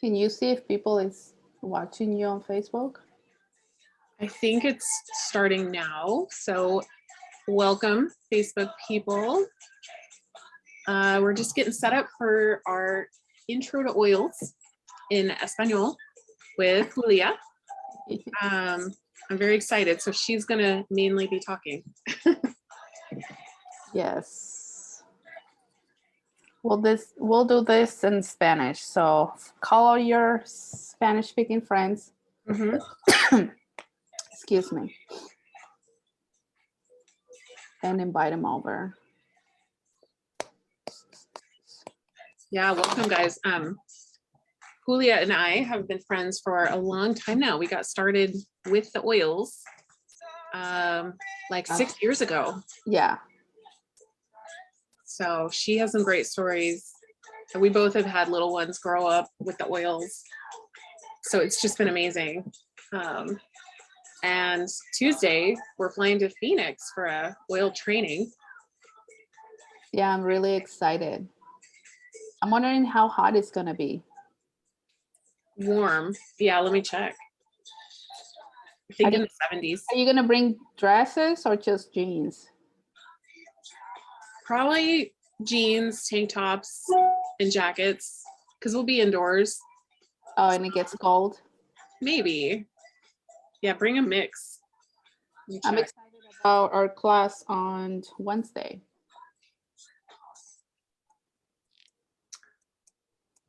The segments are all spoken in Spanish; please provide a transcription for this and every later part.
Can you see if people is watching you on Facebook? I think it's starting now. So welcome, Facebook people. We're just getting set up for our intro to oils in Espanol with Julia. I'm very excited. So she's gonna mainly be talking. Yes. We'll do this in Spanish. So call all your Spanish speaking friends. Mm-hmm. Excuse me. And invite them over. Yeah, welcome guys. Julia and I have been friends for a long time now. We got started with the oils like 6 years ago. Yeah. So she has some great stories. We both have had little ones grow up with the oils. So it's just been amazing. And Tuesday, we're flying to Phoenix for a oil training. Yeah, I'm really excited. I'm wondering how hot it's gonna be. Warm. Yeah, let me check. I think in the 70s. Are you gonna bring dresses or just jeans? Probably jeans, tank tops, and jackets, because we'll be indoors. Oh, and it gets cold? Maybe. Yeah, bring a mix. I'm excited about our class on Wednesday.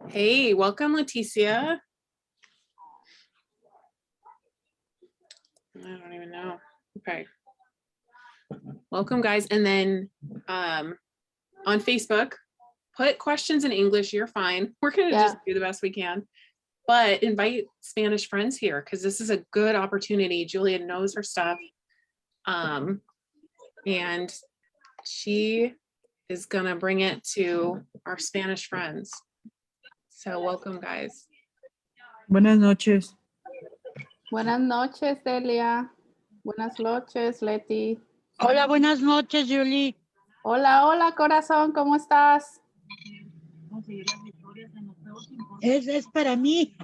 Hey, welcome, Leticia. I don't even know. Okay. Welcome, guys. And then on Facebook, put questions in English. You're fine. We're going to just do the best we can. But invite Spanish friends here because this is a good opportunity. Julia knows her stuff. And she is going to bring it to our Spanish friends. So welcome, guys. Buenas noches. Buenas noches, Delia. Buenas noches, Leti. Hola, buenas noches, Julie. Hola, hola, corazón, ¿cómo estás? Es para mí.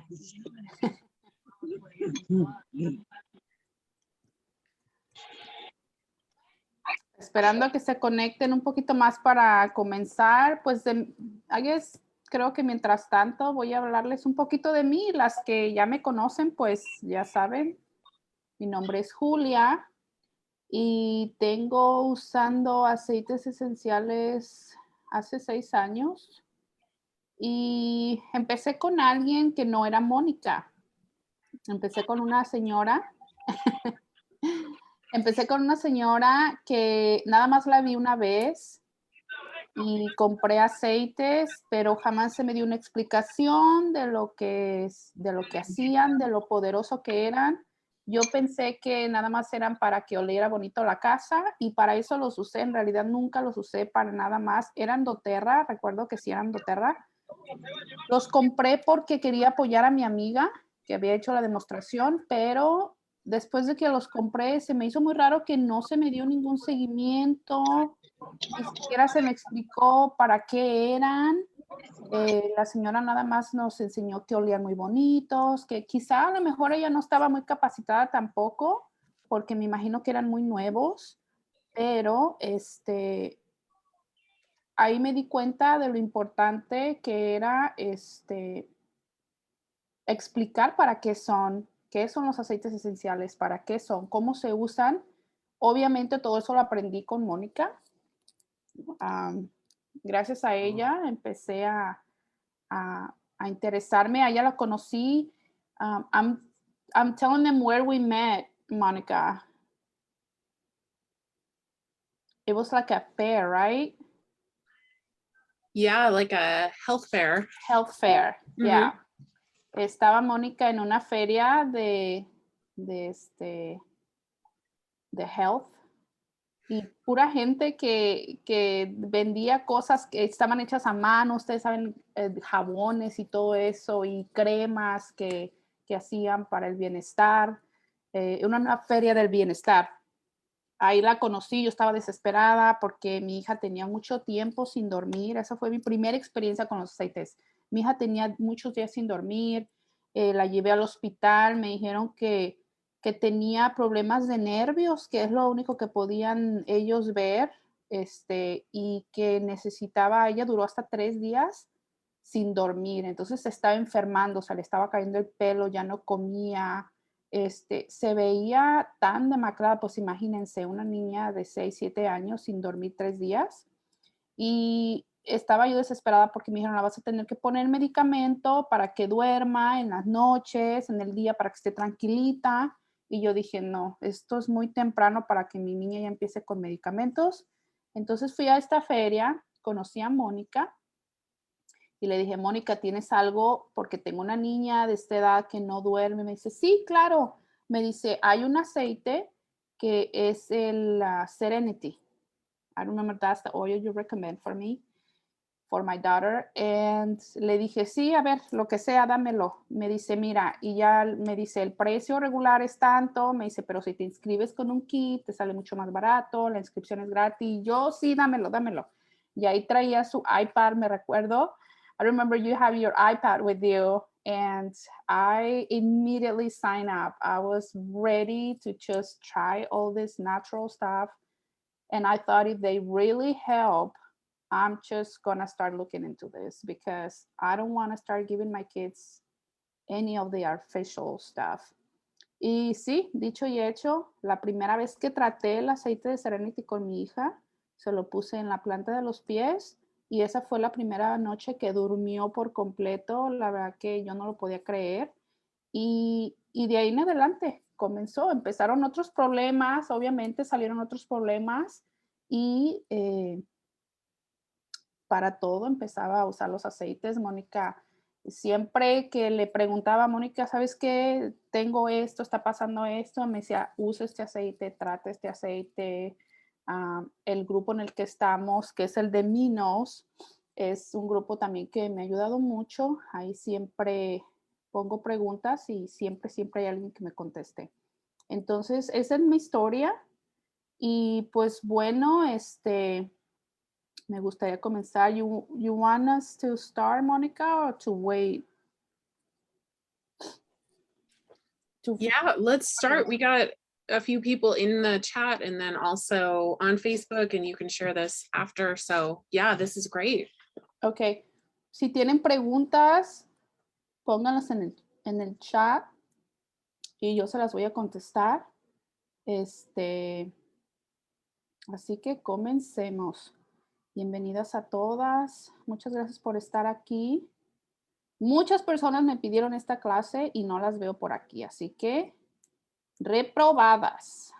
Esperando a que se conecten un poquito más para comenzar, pues creo que mientras tanto voy a hablarles un poquito de mí. Las que ya me conocen, pues ya saben, mi nombre es Julia y tengo usando aceites esenciales hace 6 años y empecé con alguien que no era Mónica. Empecé con una señora. Empecé con una señora que nada más la vi una vez y compré aceites, pero jamás se me dio una explicación de lo que hacían, de lo poderoso que eran. Yo pensé que nada más eran para que oliera bonito la casa y para eso los usé. En realidad nunca los usé para nada más. Eran doTERRA, recuerdo que sí eran doTERRA. Los compré porque quería apoyar a mi amiga que había hecho la demostración, pero después de que los compré, se me hizo muy raro que no se me dio ningún seguimiento, ni siquiera se me explicó para qué eran. La señora nada más nos enseñó que olían muy bonitos, que quizá a lo mejor ella no estaba muy capacitada tampoco, porque me imagino que eran muy nuevos, pero ahí me di cuenta de lo importante que era explicar para qué son los aceites esenciales, para qué son, cómo se usan. Obviamente todo eso lo aprendí con Mónica. Gracias a ella empecé a interesarme. A ella la conocí. I'm telling them where we met, Monica. It was like a fair, right? Yeah, like a health fair. Health fair, yeah. Estaba Mónica en una feria de health y pura gente que vendía cosas que estaban hechas a mano, ustedes saben, jabones y todo eso, y cremas que hacían para el bienestar, una feria del bienestar. ahí la conocí, yo estaba desesperada porque mi hija tenía mucho tiempo sin dormir. Esa fue mi primera experiencia con los aceites. Mi hija tenía muchos días sin dormir, la llevé al hospital, me dijeron que tenía problemas de nervios, que es lo único que podían ellos ver, y que necesitaba, ella duró hasta 3 días sin dormir, entonces se estaba enfermando, o sea, le estaba cayendo el pelo, ya no comía, se veía tan demacrada, pues imagínense, una niña de 6, 7 años sin dormir 3 días. Y estaba yo desesperada porque me dijeron, la vas a tener que poner medicamento para que duerma en las noches, en el día para que esté tranquilita. Y yo dije, no, esto es muy temprano para que mi niña ya empiece con medicamentos. Entonces fui a esta feria, conocí a Mónica y le dije, Mónica, ¿tienes algo? Porque tengo una niña de esta edad que no duerme. Me dice, sí, claro. Me dice, hay un aceite que es el Serenity. I don't remember that's the oil you recommend for me, for my daughter. And le dije, sí, a ver, lo que sea, dámelo. Me dice, mira, y ya me dice, el precio regular es tanto. Me dice, pero si te inscribes con un kit, te sale mucho más barato, la inscripción es gratis. Yo, sí, dámelo, dámelo. Y ahí traía su iPad, me recuerdo. I remember you have your iPad with you, and I immediately signed up. I was ready to just try all this natural stuff. And I thought if they really help, I'm just gonna start looking into this because I don't want to start giving my kids any of the artificial stuff. Y sí, dicho y hecho, la primera vez que traté el aceite de Serenity con mi hija, se lo puse en la planta de los pies y esa fue la primera noche que durmió por completo. La verdad que yo no lo podía creer. Y de ahí en adelante empezaron otros problemas, obviamente salieron otros problemas y para todo empezaba a usar los aceites. Mónica, siempre que le preguntaba a Mónica, ¿sabes qué? Tengo esto, está pasando esto, me decía, usa este aceite, trata este aceite. El grupo en el que estamos, que es el de Minos, es un grupo también que me ha ayudado mucho. Ahí siempre pongo preguntas y siempre hay alguien que me conteste. Entonces, esa es mi historia. Y pues bueno, me gustaría comenzar. You want us to start, Monica, or to wait? Yeah, let's start. We got a few people in the chat and then also on Facebook, and you can share this after. So yeah, this is great. Ok. Si tienen preguntas, pónganlas en el chat y yo se las voy a contestar. Así que comencemos. Bienvenidas a todas. Muchas gracias por estar aquí. Muchas personas me pidieron esta clase y no las veo por aquí, así que reprobadas.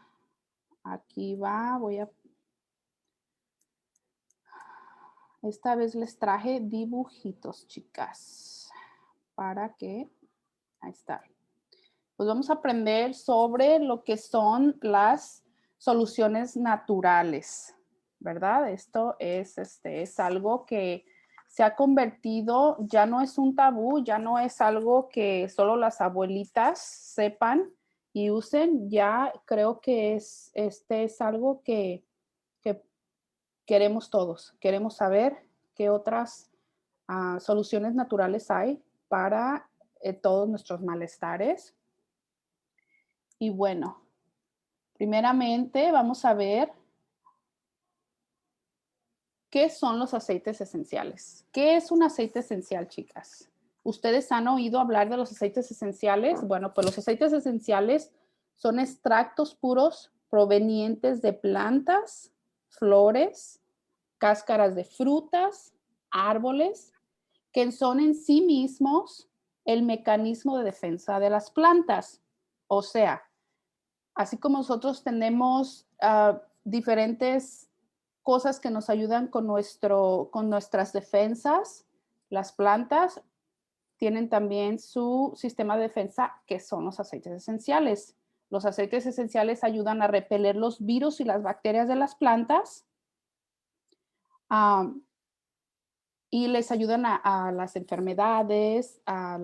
Aquí va, esta vez les traje dibujitos, chicas, para que, ahí está. Pues vamos a aprender sobre lo que son las soluciones naturales, ¿verdad? Esto es algo que se ha convertido, ya no es un tabú, ya no es algo que solo las abuelitas sepan y usen, ya creo que es algo que queremos todos, queremos saber qué otras soluciones naturales hay para todos nuestros malestares. Y bueno, primeramente vamos a ver qué son los aceites esenciales. ¿Qué es un aceite esencial, chicas? ¿Ustedes han oído hablar de los aceites esenciales? Bueno, pues los aceites esenciales son extractos puros provenientes de plantas, flores, cáscaras de frutas, árboles, que son en sí mismos el mecanismo de defensa de las plantas. O sea, así como nosotros tenemos diferentes cosas que nos ayudan con nuestras defensas, las plantas tienen también su sistema de defensa, que son los aceites esenciales. Los aceites esenciales ayudan a repeler los virus y las bacterias de las plantas y les ayudan a las enfermedades, a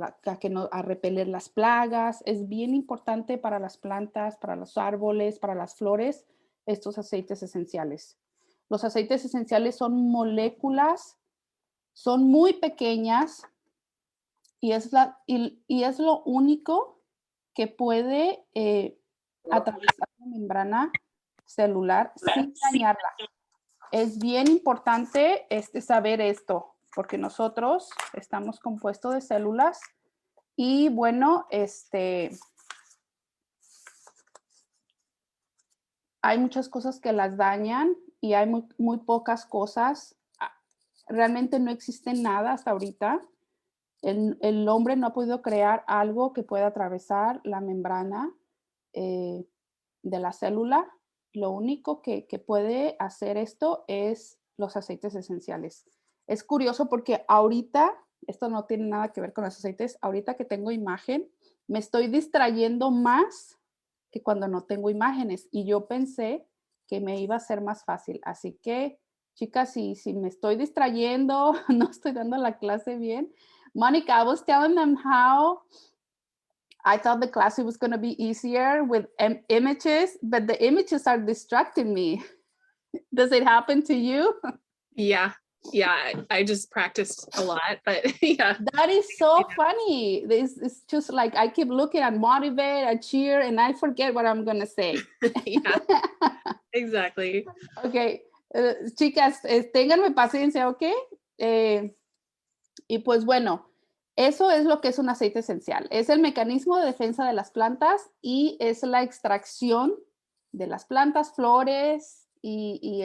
repeler las plagas. Es bien importante para las plantas, para los árboles, para las flores, estos aceites esenciales. Los aceites esenciales son moléculas, son muy pequeñas y es lo único que puede atravesar la membrana celular sin dañarla. Es bien importante saber esto, porque nosotros estamos compuestos de células y bueno, hay muchas cosas que las dañan y hay muy pocas cosas. Realmente no existe nada hasta ahorita. El hombre no ha podido crear algo que pueda atravesar la membrana de la célula. Lo único que puede hacer esto es los aceites esenciales. Es curioso porque ahorita, esto no tiene nada que ver con los aceites, ahorita que tengo imagen, me estoy distrayendo más que cuando no tengo imágenes y yo pensé que me iba a ser más fácil. Así que, chicas, si me estoy distrayendo, no estoy dando la clase bien. Monica, I was telling them how I thought the class was going to be easier with images, but the images are distracting me. Does it happen to you? Yeah. I just practiced a lot, but yeah. That is so funny. It's just like I keep looking and motivate, I cheer, and I forget what I'm going to say. Yeah, exactly. Ok, chicas, ténganme paciencia, ¿ok? Y pues bueno, eso es lo que es un aceite esencial. Es el mecanismo de defensa de las plantas y es la extracción de las plantas, flores y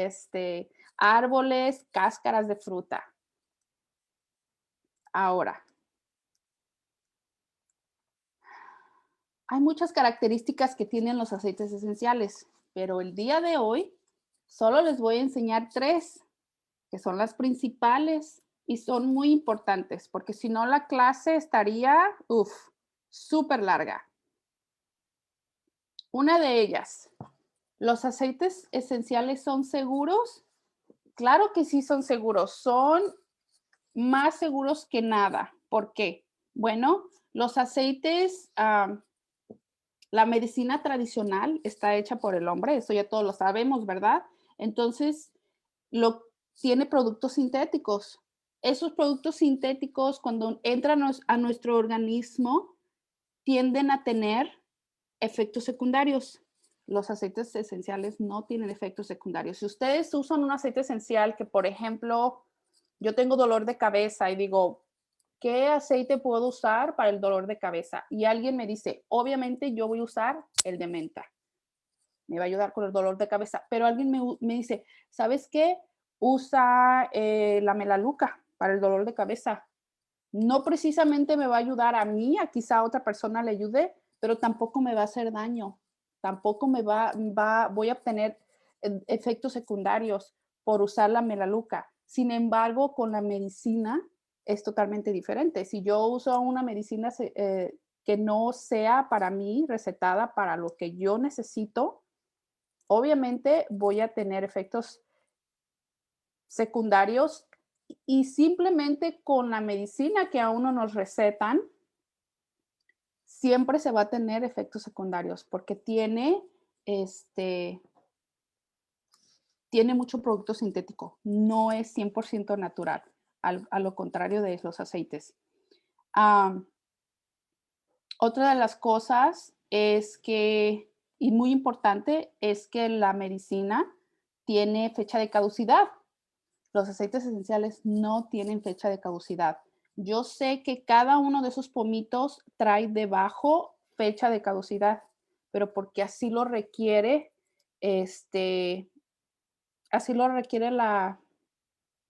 árboles, cáscaras de fruta. Ahora, hay muchas características que tienen los aceites esenciales, pero el día de hoy solo les voy a enseñar 3, que son las principales y son muy importantes, porque si no la clase estaría, súper larga. Una de ellas, ¿los aceites esenciales son seguros? Claro que sí son seguros, son más seguros que nada. ¿Por qué? Bueno, los aceites, la medicina tradicional está hecha por el hombre, eso ya todos lo sabemos, ¿verdad? Entonces, tiene productos sintéticos. Esos productos sintéticos, cuando entran a nuestro organismo, tienden a tener efectos secundarios. Los aceites esenciales no tienen efectos secundarios. Si ustedes usan un aceite esencial que, por ejemplo, yo tengo dolor de cabeza y digo, ¿qué aceite puedo usar para el dolor de cabeza? Y alguien me dice, obviamente yo voy a usar el de menta. Me va a ayudar con el dolor de cabeza. Pero alguien me dice, ¿sabes qué? Usa la Melaleuca para el dolor de cabeza. No precisamente me va a ayudar a mí, a quizá a otra persona le ayude, pero tampoco me va a hacer daño. Tampoco voy a obtener efectos secundarios por usar la Melaleuca. Sin embargo, con la medicina es totalmente diferente. Si yo uso una medicina que no sea para mí recetada para lo que yo necesito, obviamente voy a tener efectos secundarios y simplemente con la medicina que a uno nos recetan, siempre se va a tener efectos secundarios porque tiene mucho producto sintético, no es 100% natural, a lo contrario de los aceites. Otra de las cosas es que, y muy importante, es que la medicina tiene fecha de caducidad. Los aceites esenciales no tienen fecha de caducidad. Yo sé que cada uno de esos pomitos trae debajo fecha de caducidad, pero porque así lo requiere, así lo requiere la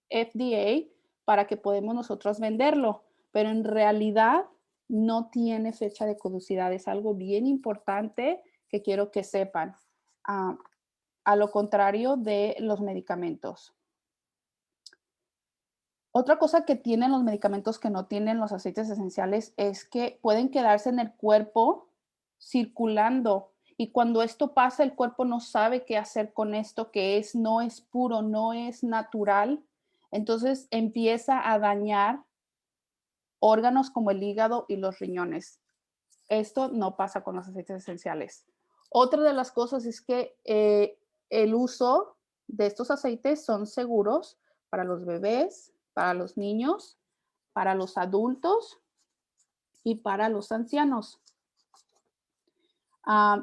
FDA para que podamos nosotros venderlo, pero en realidad no tiene fecha de caducidad. Es algo bien importante que quiero que sepan, a lo contrario de los medicamentos. Otra cosa que tienen los medicamentos que no tienen los aceites esenciales es que pueden quedarse en el cuerpo circulando y cuando esto pasa el cuerpo no sabe qué hacer con esto que no es puro, no es natural. Entonces empieza a dañar órganos como el hígado y los riñones. Esto no pasa con los aceites esenciales. Otra de las cosas es que el uso de estos aceites son seguros para los bebés, para los niños, para los adultos y para los ancianos.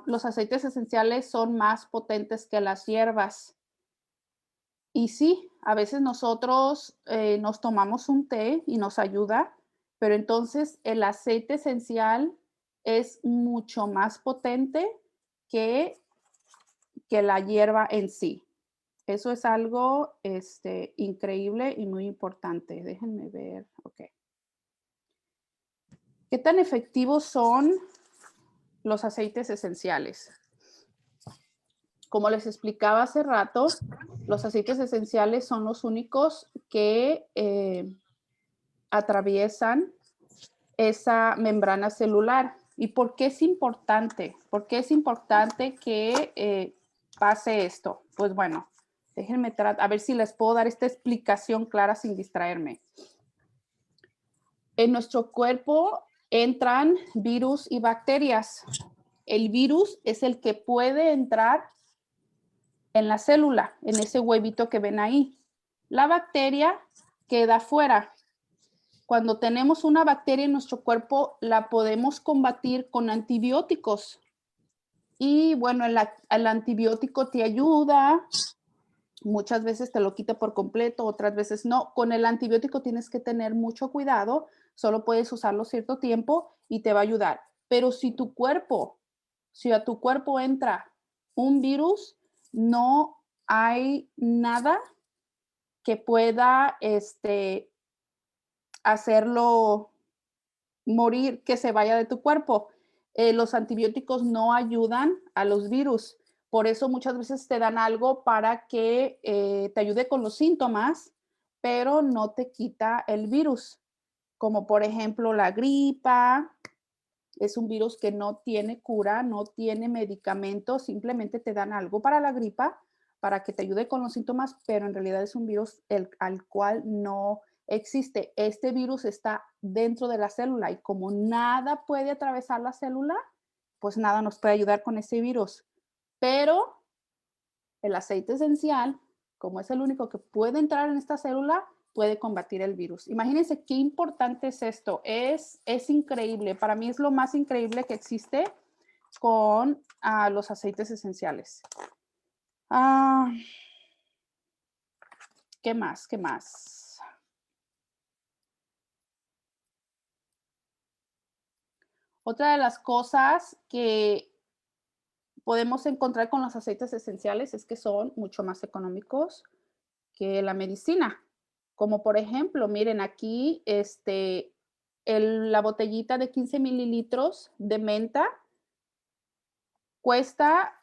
Los aceites esenciales son más potentes que las hierbas. Y sí, a veces nosotros nos tomamos un té y nos ayuda, pero entonces el aceite esencial es mucho más potente que la hierba en sí. Eso es algo increíble y muy importante. Déjenme ver. Ok. ¿Qué tan efectivos son los aceites esenciales? Como les explicaba hace rato, los aceites esenciales son los únicos que atraviesan esa membrana celular. ¿Y por qué es importante? ¿Por qué es importante que pase esto? Pues bueno, déjenme a ver si les puedo dar esta explicación clara sin distraerme. En nuestro cuerpo entran virus y bacterias. El virus es el que puede entrar en la célula, en ese huevito que ven ahí. La bacteria queda fuera. Cuando tenemos una bacteria en nuestro cuerpo, la podemos combatir con antibióticos. Y bueno, el antibiótico te ayuda. Muchas veces te lo quita por completo, otras veces no. Con el antibiótico tienes que tener mucho cuidado. Solo puedes usarlo cierto tiempo y te va a ayudar. Pero si a tu cuerpo entra un virus, no hay nada que pueda hacerlo morir, que se vaya de tu cuerpo. Los antibióticos no ayudan a los virus. Por eso muchas veces te dan algo para que te ayude con los síntomas, pero no te quita el virus. Como por ejemplo la gripa, es un virus que no tiene cura, no tiene medicamento, simplemente te dan algo para la gripa, para que te ayude con los síntomas, pero en realidad es un virus al cual no existe. Este virus está dentro de la célula y como nada puede atravesar la célula, pues nada nos puede ayudar con ese virus. Pero el aceite esencial, como es el único que puede entrar en esta célula, puede combatir el virus. Imagínense qué importante es esto. Es increíble. Para mí es lo más increíble que existe con los aceites esenciales. ¿Qué más? ¿Qué más? Otra de las cosas que podemos encontrar con los aceites esenciales es que son mucho más económicos que la medicina. Como por ejemplo, miren aquí, la botellita de 15 mililitros de menta cuesta,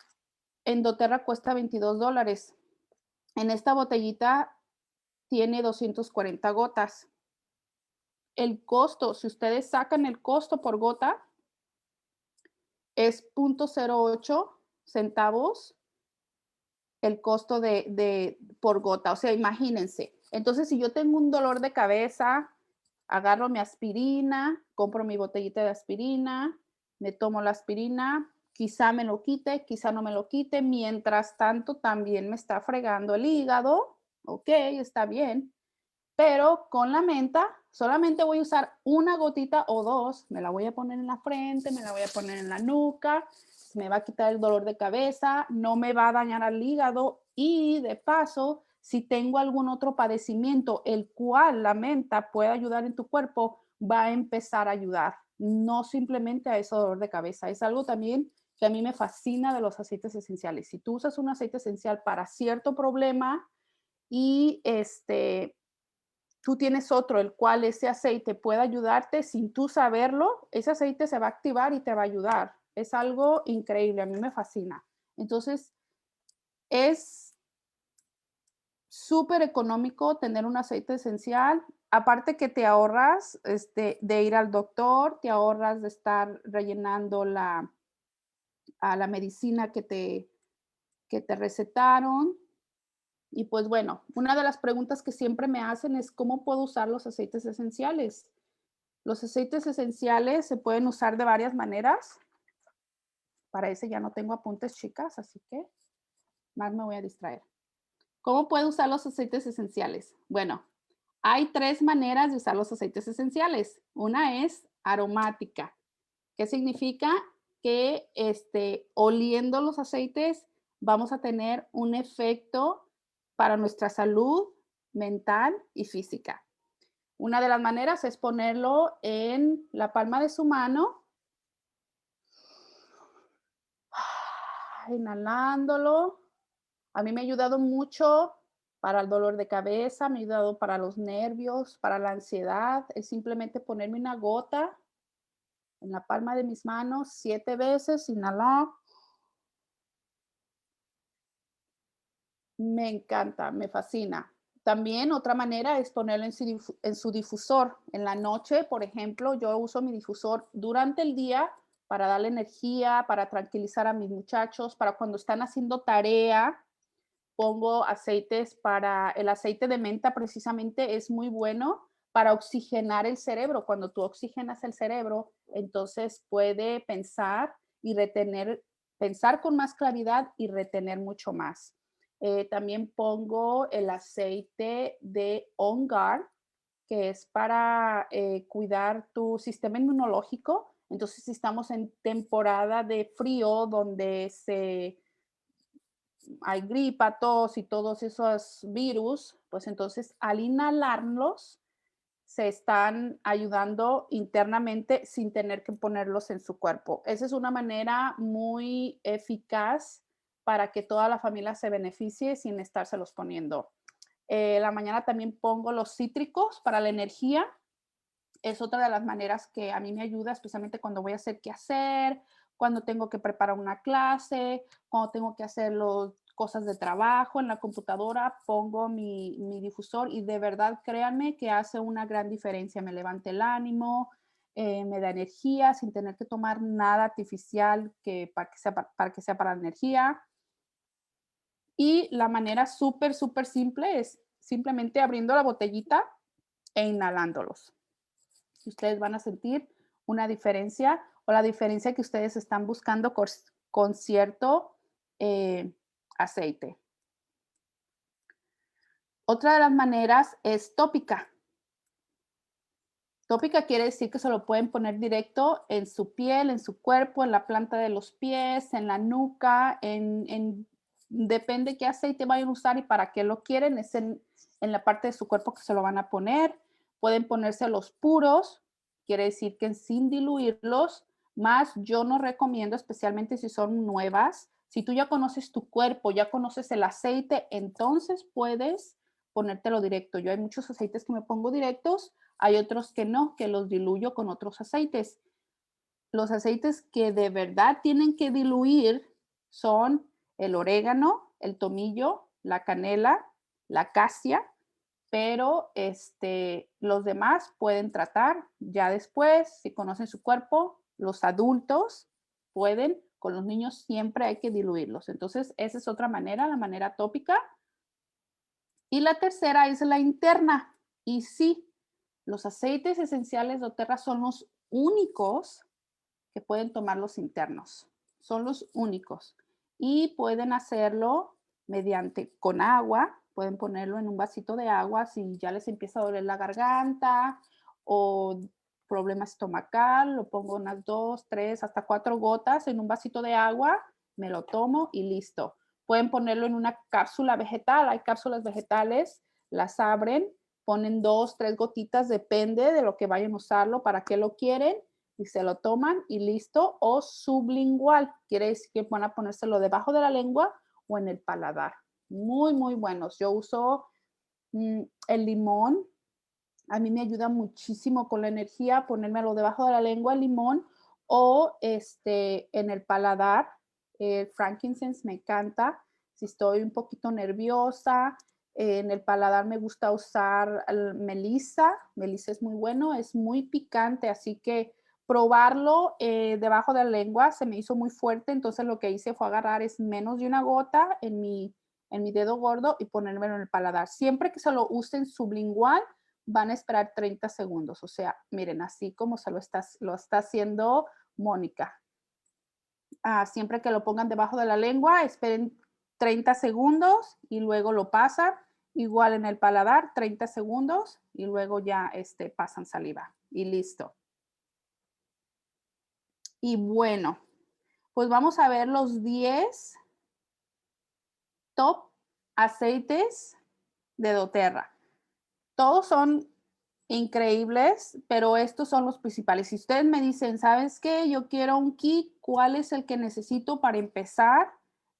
en doTERRA cuesta $22. En esta botellita tiene 240 gotas. El costo, si ustedes sacan el costo por gota, es 0.08 centavos el costo por gota. O sea, imagínense. Entonces, si yo tengo un dolor de cabeza, agarro mi aspirina, compro mi botellita de aspirina, me tomo la aspirina, quizá me lo quite, quizá no me lo quite. Mientras tanto, también me está fregando el hígado. Ok, está bien. Pero con la menta, solamente voy a usar una gotita o dos. Me la voy a poner en la frente, me la voy a poner en la nuca. Me va a quitar el dolor de cabeza, no me va a dañar al hígado y de paso, si tengo algún otro padecimiento, el cual la menta puede ayudar en tu cuerpo, va a empezar a ayudar, no simplemente a ese dolor de cabeza. Es algo también que a mí me fascina de los aceites esenciales. Si tú usas un aceite esencial para cierto problema y tú tienes otro, el cual ese aceite puede ayudarte sin tú saberlo, ese aceite se va a activar y te va a ayudar. Es algo increíble, a mí me fascina. Entonces, es súper económico tener un aceite esencial. Aparte que te ahorras de ir al doctor, te ahorras de estar rellenando la medicina que te recetaron. Y pues bueno, una de las preguntas que siempre me hacen es ¿cómo puedo usar los aceites esenciales? Los aceites esenciales se pueden usar de varias maneras. Para ese ya no tengo apuntes, chicas, así que Más me voy a distraer. ¿Cómo puedo usar los aceites esenciales? Bueno, hay 3 maneras de usar los aceites esenciales. Una es aromática. ¿Qué significa? Que oliendo los aceites vamos a tener un efecto para nuestra salud mental y física. Una de las maneras es ponerlo en la palma de su mano, inhalándolo. A mí me ha ayudado mucho para el dolor de cabeza, me ha ayudado para los nervios, para la ansiedad. Es simplemente ponerme una gota en la palma de mis manos 7 veces, inhalar. Me encanta, me fascina. También otra manera es ponerlo en su difusor. En la noche, por ejemplo, yo uso mi difusor durante el día para darle energía, para tranquilizar a mis muchachos, para cuando están haciendo tarea, pongo aceites para el aceite de menta precisamente es muy bueno para oxigenar el cerebro. Cuando tú oxigenas el cerebro, entonces puede pensar y retener, pensar con más claridad y retener mucho más. También pongo el aceite de On Guard, que es para cuidar tu sistema inmunológico. Entonces, si estamos en temporada de frío, donde hay gripa, tos y todos esos virus, pues entonces al inhalarlos se están ayudando internamente sin tener que ponerlos en su cuerpo. Esa es una manera muy eficaz para que toda la familia se beneficie sin estárselos poniendo. La mañana también pongo los cítricos para la energía. Es otra de las maneras que a mí me ayuda, especialmente cuando voy a hacer qué hacer, cuando tengo que preparar una clase, cuando tengo que hacer cosas de trabajo en la computadora, pongo mi difusor y de verdad créanme que hace una gran diferencia. Me levanta el ánimo, me da energía sin tener que tomar nada artificial para que sea para la energía. Y la manera súper, súper simple es simplemente abriendo la botellita e inhalándolos. Ustedes van a sentir una diferencia o la diferencia que ustedes están buscando con cierto aceite. Otra de las maneras es tópica. Tópica quiere decir que se lo pueden poner directo en su piel, en su cuerpo, en la planta de los pies, en la nuca, depende qué aceite vayan a usar y para qué lo quieren, es en la parte de su cuerpo que se lo van a poner. Pueden ponerse los puros, quiere decir que sin diluirlos, más yo no recomiendo, especialmente si son nuevas. Si tú ya conoces tu cuerpo, ya conoces el aceite, entonces puedes ponértelo directo. Yo hay muchos aceites que me pongo directos, hay otros que no, que los diluyo con otros aceites. Los aceites que de verdad tienen que diluir son el orégano, el tomillo, la canela, la acacia, pero los demás pueden tratar ya después, si conocen su cuerpo, los adultos pueden, con los niños siempre hay que diluirlos. Entonces, esa es otra manera, la manera tópica. Y la tercera es la interna. Y sí, los aceites esenciales de doTERRA son los únicos que pueden tomar los internos. Son los únicos. Y pueden hacerlo mediante con agua. Pueden ponerlo en un vasito de agua si ya les empieza a doler la garganta o problema estomacal. Lo pongo unas 2, 3, hasta 4 gotas en un vasito de agua. Me lo tomo y listo. Pueden ponerlo en una cápsula vegetal. Hay cápsulas vegetales. Las abren, ponen 2, 3 gotitas, depende de lo que vayan a usarlo, para qué lo quieren y se lo toman y listo. O sublingual, quiere decir que van a ponérselo debajo de la lengua o en el paladar. Muy, muy buenos. Yo uso el limón. A mí me ayuda muchísimo con la energía ponérmelo debajo de la lengua, el limón, o en el paladar. El frankincense me encanta. Si estoy un poquito nerviosa, en el paladar me gusta usar melisa. Melisa es muy bueno, es muy picante, así que probarlo debajo de la lengua se me hizo muy fuerte, entonces lo que hice fue agarrar es menos de una gota en mi dedo gordo y ponérmelo en el paladar. Siempre que se lo usen sublingual, van a esperar 30 segundos. O sea, miren, así como lo está haciendo Mónica. Siempre que lo pongan debajo de la lengua, esperen 30 segundos y luego lo pasan. Igual en el paladar, 30 segundos y luego ya pasan saliva y listo. Y bueno, pues vamos a ver los 10 top aceites de doTERRA. Todos son increíbles, pero estos son los principales. Si ustedes me dicen, ¿sabes qué? Yo quiero un kit, ¿cuál es el que necesito para empezar?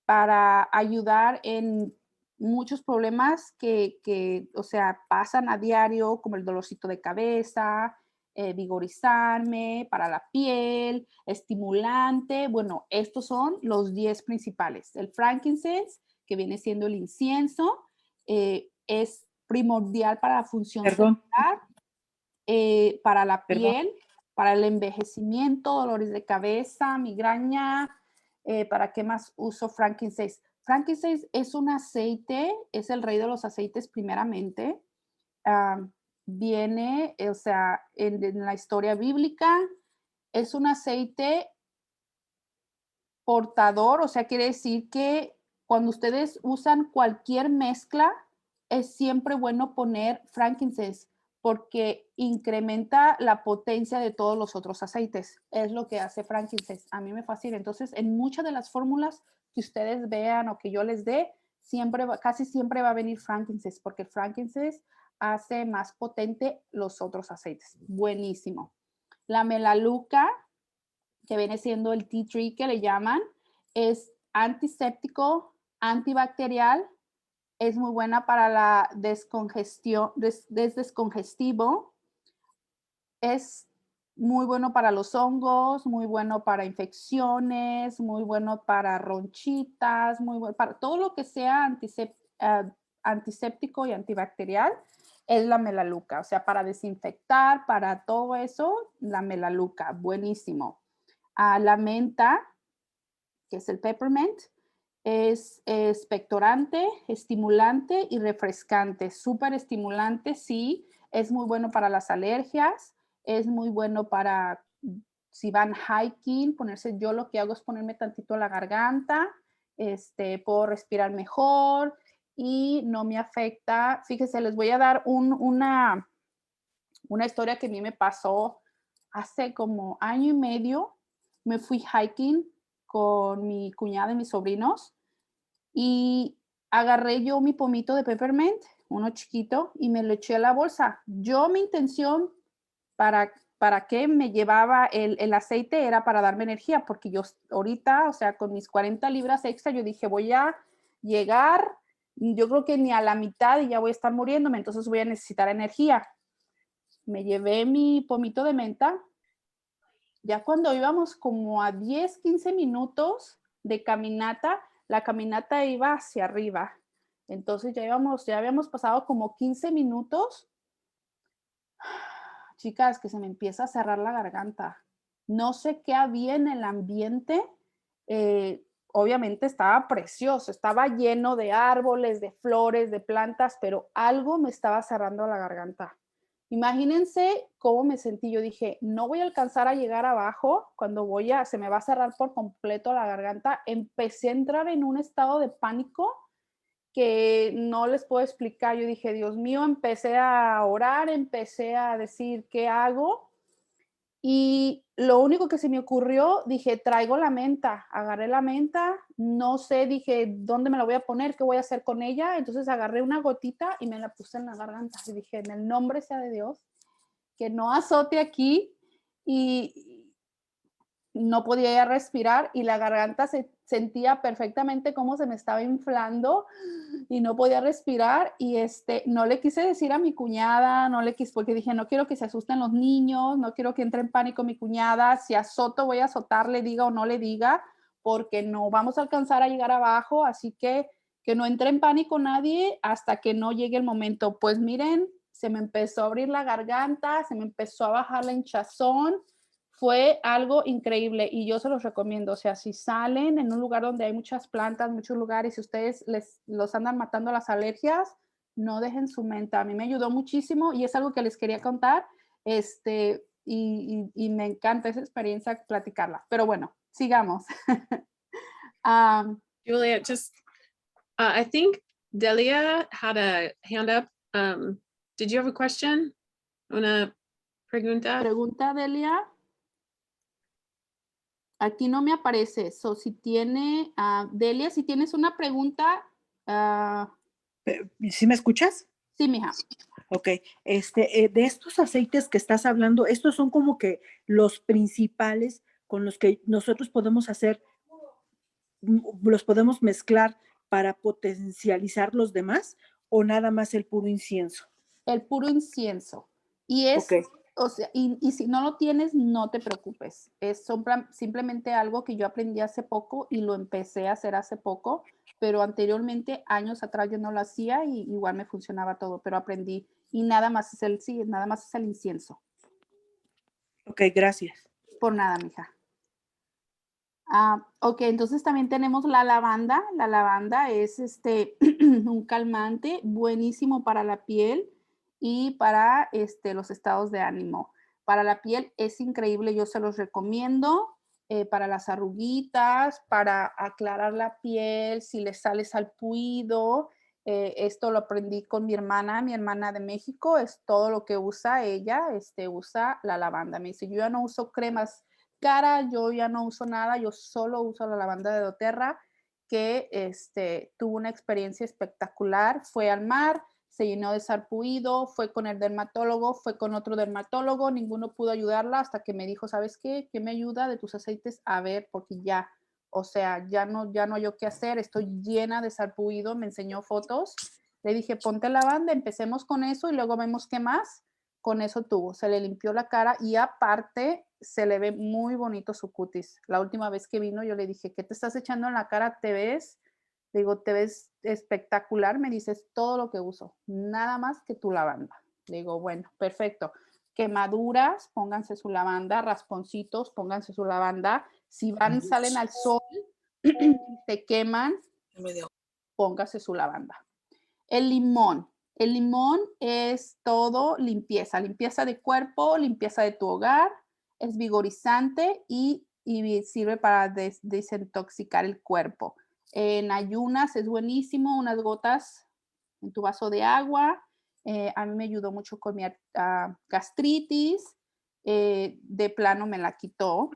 Para ayudar en muchos problemas que, o sea, pasan a diario, como el dolorcito de cabeza, vigorizarme, para la piel, estimulante. Bueno, estos son los 10 principales. El frankincense, que viene siendo el incienso, es primordial para la función celular, para la piel, para el envejecimiento, dolores de cabeza, migraña. ¿Para qué más uso frankincense? Frankincense es un aceite, es el rey de los aceites primeramente. Viene, o sea, en la historia bíblica, es un aceite portador, o sea, quiere decir que cuando ustedes usan cualquier mezcla, es siempre bueno poner frankincense porque incrementa la potencia de todos los otros aceites. Es lo que hace frankincense. A mí me fascina. Entonces, en muchas de las fórmulas que ustedes vean o que yo les dé, casi siempre va a venir frankincense porque el frankincense hace más potente los otros aceites. Buenísimo. La melaleuca, que viene siendo el tea tree que le llaman, es antiséptico, antibacterial, es muy buena para la descongestión, descongestivo, es muy bueno para los hongos, muy bueno para infecciones, muy bueno para ronchitas, muy bueno para todo lo que sea antiséptico y antibacterial, es la melaleuca, o sea, para desinfectar, para todo eso, la melaleuca, buenísimo. La menta, que es el peppermint, es expectorante, estimulante y refrescante. Súper estimulante, sí. Es muy bueno para las alergias. Es muy bueno para si van hiking, ponerse, yo lo que hago es ponerme tantito la garganta, puedo respirar mejor y no me afecta. Fíjense, les voy a dar una historia que a mí me pasó hace como año y medio. Me fui hiking con mi cuñada y mis sobrinos y agarré yo mi pomito de peppermint, uno chiquito, y me lo eché a la bolsa. Yo mi intención para que me llevaba el aceite era para darme energía, porque yo ahorita, o sea, con mis 40 libras extra, yo dije, voy a llegar, yo creo que ni a la mitad y ya voy a estar muriéndome, entonces voy a necesitar energía. Me llevé mi pomito de menta. Ya cuando íbamos como a 10, 15 minutos de caminata, la caminata iba hacia arriba. Entonces ya habíamos pasado como 15 minutos. Chicas, que se me empieza a cerrar la garganta. No sé qué había en el ambiente. Obviamente estaba precioso, estaba lleno de árboles, de flores, de plantas, pero algo me estaba cerrando la garganta. Imagínense cómo me sentí. Yo dije, no voy a alcanzar a llegar abajo cuando se me va a cerrar por completo la garganta. Empecé a entrar en un estado de pánico que no les puedo explicar. Yo dije, Dios mío, empecé a orar, empecé a decir, ¿qué hago? Y lo único que se me ocurrió, dije, traigo la menta, agarré la menta, no sé, dije, ¿dónde me la voy a poner? ¿Qué voy a hacer con ella? Entonces agarré una gotita y me la puse en la garganta y dije, en el nombre sea de Dios, que no azote aquí, y no podía ya respirar y la garganta se sentía perfectamente cómo se me estaba inflando y no podía respirar y no le quise decir a mi cuñada, no le quise, porque dije, no quiero que se asusten los niños, no quiero que entre en pánico mi cuñada, si azoto voy a azotar, le diga o no le diga, porque no vamos a alcanzar a llegar abajo, así que no entre en pánico nadie hasta que no llegue el momento. Pues miren, se me empezó a abrir la garganta, se me empezó a bajar la hinchazón, fue algo increíble y yo se los recomiendo. O sea, si salen en un lugar donde hay muchas plantas, muchos lugares, y ustedes los andan matando las alergias, no dejen su menta. A mí me ayudó muchísimo y es algo que les quería contar. Y me encanta esa experiencia platicarla. Pero bueno, sigamos. Juliet, just I think Delia had a hand up. Did you have a question? Una pregunta? Pregunta, Delia. Aquí no me aparece. So, si tiene, Delia, si tienes una pregunta, ¿Sí me escuchas? sí, mija. Ok, de estos aceites que estás hablando, estos son como que los principales con los que nosotros podemos hacer, los podemos mezclar para potencializar los demás, o nada más el puro incienso. El puro incienso. Y es, Ok. o sea, y si no lo tienes, no te preocupes. Es simplemente algo que yo aprendí hace poco y lo empecé a hacer hace poco, pero anteriormente, años atrás, yo no lo hacía y igual me funcionaba todo, pero aprendí. Y nada más es nada más es el incienso. Ok, gracias. Por nada, mija. Ok, entonces también tenemos la lavanda. La lavanda es un calmante buenísimo para la piel y para los estados de ánimo. Para la piel es increíble, yo se los recomiendo. Para las arruguitas, para aclarar la piel, si le sale salpuido. Esto lo aprendí con mi hermana de México, es todo lo que usa ella, usa la lavanda. Me dice, yo ya no uso cremas cara, yo ya no uso nada, yo solo uso la lavanda de doTERRA, que tuvo una experiencia espectacular, fue al mar, se llenó de sarpullido, fue con el dermatólogo, fue con otro dermatólogo, ninguno pudo ayudarla hasta que me dijo, ¿sabes qué? ¿Qué me ayuda de tus aceites? A ver, porque ya, o sea, ya no hay yo qué hacer, estoy llena de sarpullido, me enseñó fotos, le dije, ponte lavanda, empecemos con eso y luego vemos qué más. Con eso tuvo, se le limpió la cara y aparte se le ve muy bonito su cutis. La última vez que vino yo le dije, ¿qué te estás echando en la cara? ¿Te ves? Le digo, te ves espectacular. Me dices todo lo que uso, nada más que tu lavanda. Le digo, bueno, perfecto. Quemaduras, pónganse su lavanda, rasponcitos, pónganse su lavanda. Si van, salen al sol, se queman, póngase su lavanda. El limón. El limón es todo limpieza, limpieza de cuerpo, limpieza de tu hogar, es vigorizante y sirve para desintoxicar el cuerpo. En ayunas es buenísimo, unas gotas en tu vaso de agua. A mí me ayudó mucho con mi gastritis. De plano me la quitó.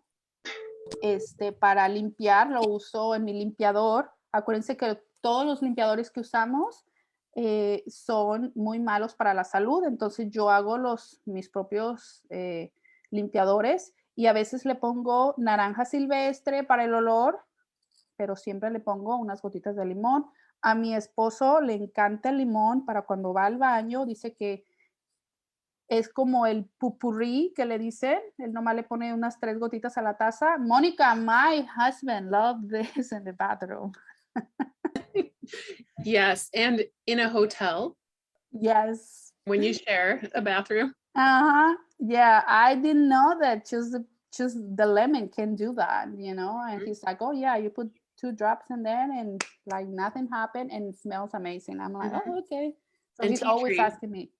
Para limpiar lo uso en mi limpiador. Acuérdense que todos los limpiadores que usamos son muy malos para la salud, entonces yo hago mis propios limpiadores y a veces le pongo naranja silvestre para el olor, pero siempre le pongo unas gotitas de limón. A mi esposo le encanta el limón para cuando va al baño, dice que es como el pupurrí que le dicen, él nomás le pone unas 3 gotitas a la taza. Mónica, my husband loved this in the bathroom. Yes, and in a hotel. Yes. When you share a bathroom. Yeah, I didn't know that just the lemon can do that, you know. And he's like, oh yeah, you put 2 drops in there and like nothing happened and it smells amazing. I'm like, oh, okay. So And he's tea always tree. asking me.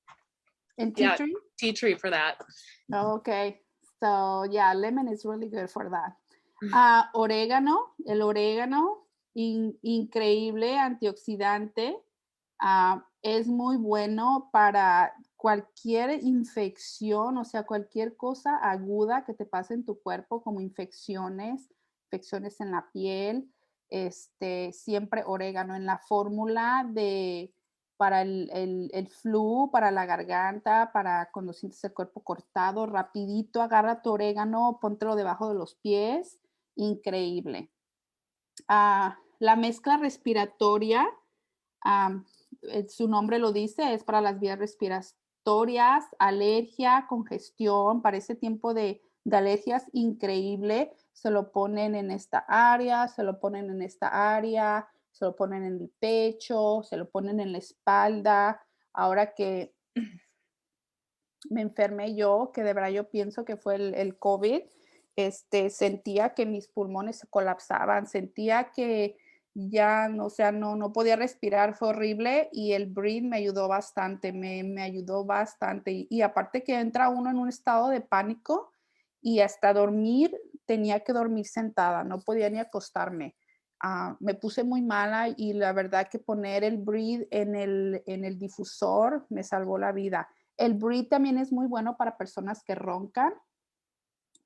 And tea tree? Tea tree for that. Okay. So yeah, lemon is really good for that. Orégano, el orégano, increíble antioxidante. Es muy bueno para cualquier infección, o sea, cualquier cosa aguda que te pase en tu cuerpo, como infecciones en la piel. Siempre orégano en la fórmula para el flu, para la garganta, para cuando sientes el cuerpo cortado, rapidito agarra tu orégano, póntelo debajo de los pies, increíble. La mezcla respiratoria, su nombre lo dice, es para las vías respiratorias, alergia, congestión, para ese tiempo de alergias, increíble. Se lo ponen en esta área, se lo ponen en esta área, se lo ponen en el pecho, se lo ponen en la espalda. Ahora que me enfermé yo, que de verdad yo pienso que fue el COVID, sentía que mis pulmones se colapsaban, sentía que ya, o sea, no podía respirar, fue horrible y el breathe me ayudó bastante, me ayudó bastante. Y aparte que entra uno en un estado de pánico y hasta dormir, tenía que dormir sentada, no podía ni acostarme. me puse muy mala y la verdad que poner el Breathe en el difusor me salvó la vida. El Breathe también es muy bueno para personas que roncan,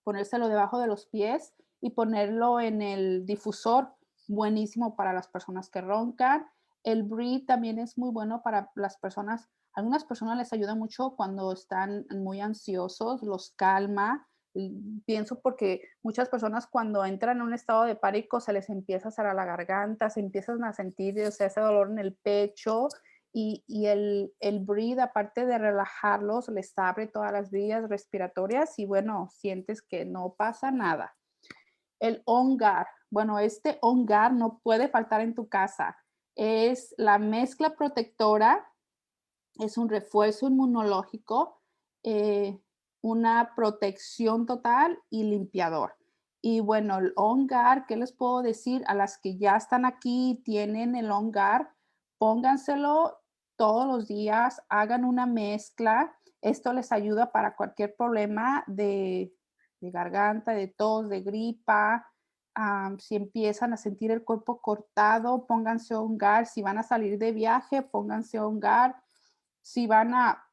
ponérselo debajo de los pies y ponerlo en el difusor, buenísimo para las personas que roncan. El Breathe también es muy bueno para las personas, algunas personas les ayuda mucho cuando están muy ansiosos, los calma. Pienso porque muchas personas cuando entran en un estado de pánico se les empieza a cerrar la garganta, se empiezan a sentir, o sea, ese dolor en el pecho y el Breathe, aparte de relajarlos, les abre todas las vías respiratorias y bueno, sientes que no pasa nada. El On Guard, bueno, este On Guard no puede faltar en tu casa. Es la mezcla protectora, es un refuerzo inmunológico, una protección total y limpiador. Y bueno, el On Guard, ¿qué les puedo decir? A las que ya están aquí, tienen el On Guard, pónganselo todos los días, hagan una mezcla. Esto les ayuda para cualquier problema de garganta, de tos, de gripa. Si empiezan a sentir el cuerpo cortado, pónganse On Guard. Si van a salir de viaje, pónganse On Guard. Si van a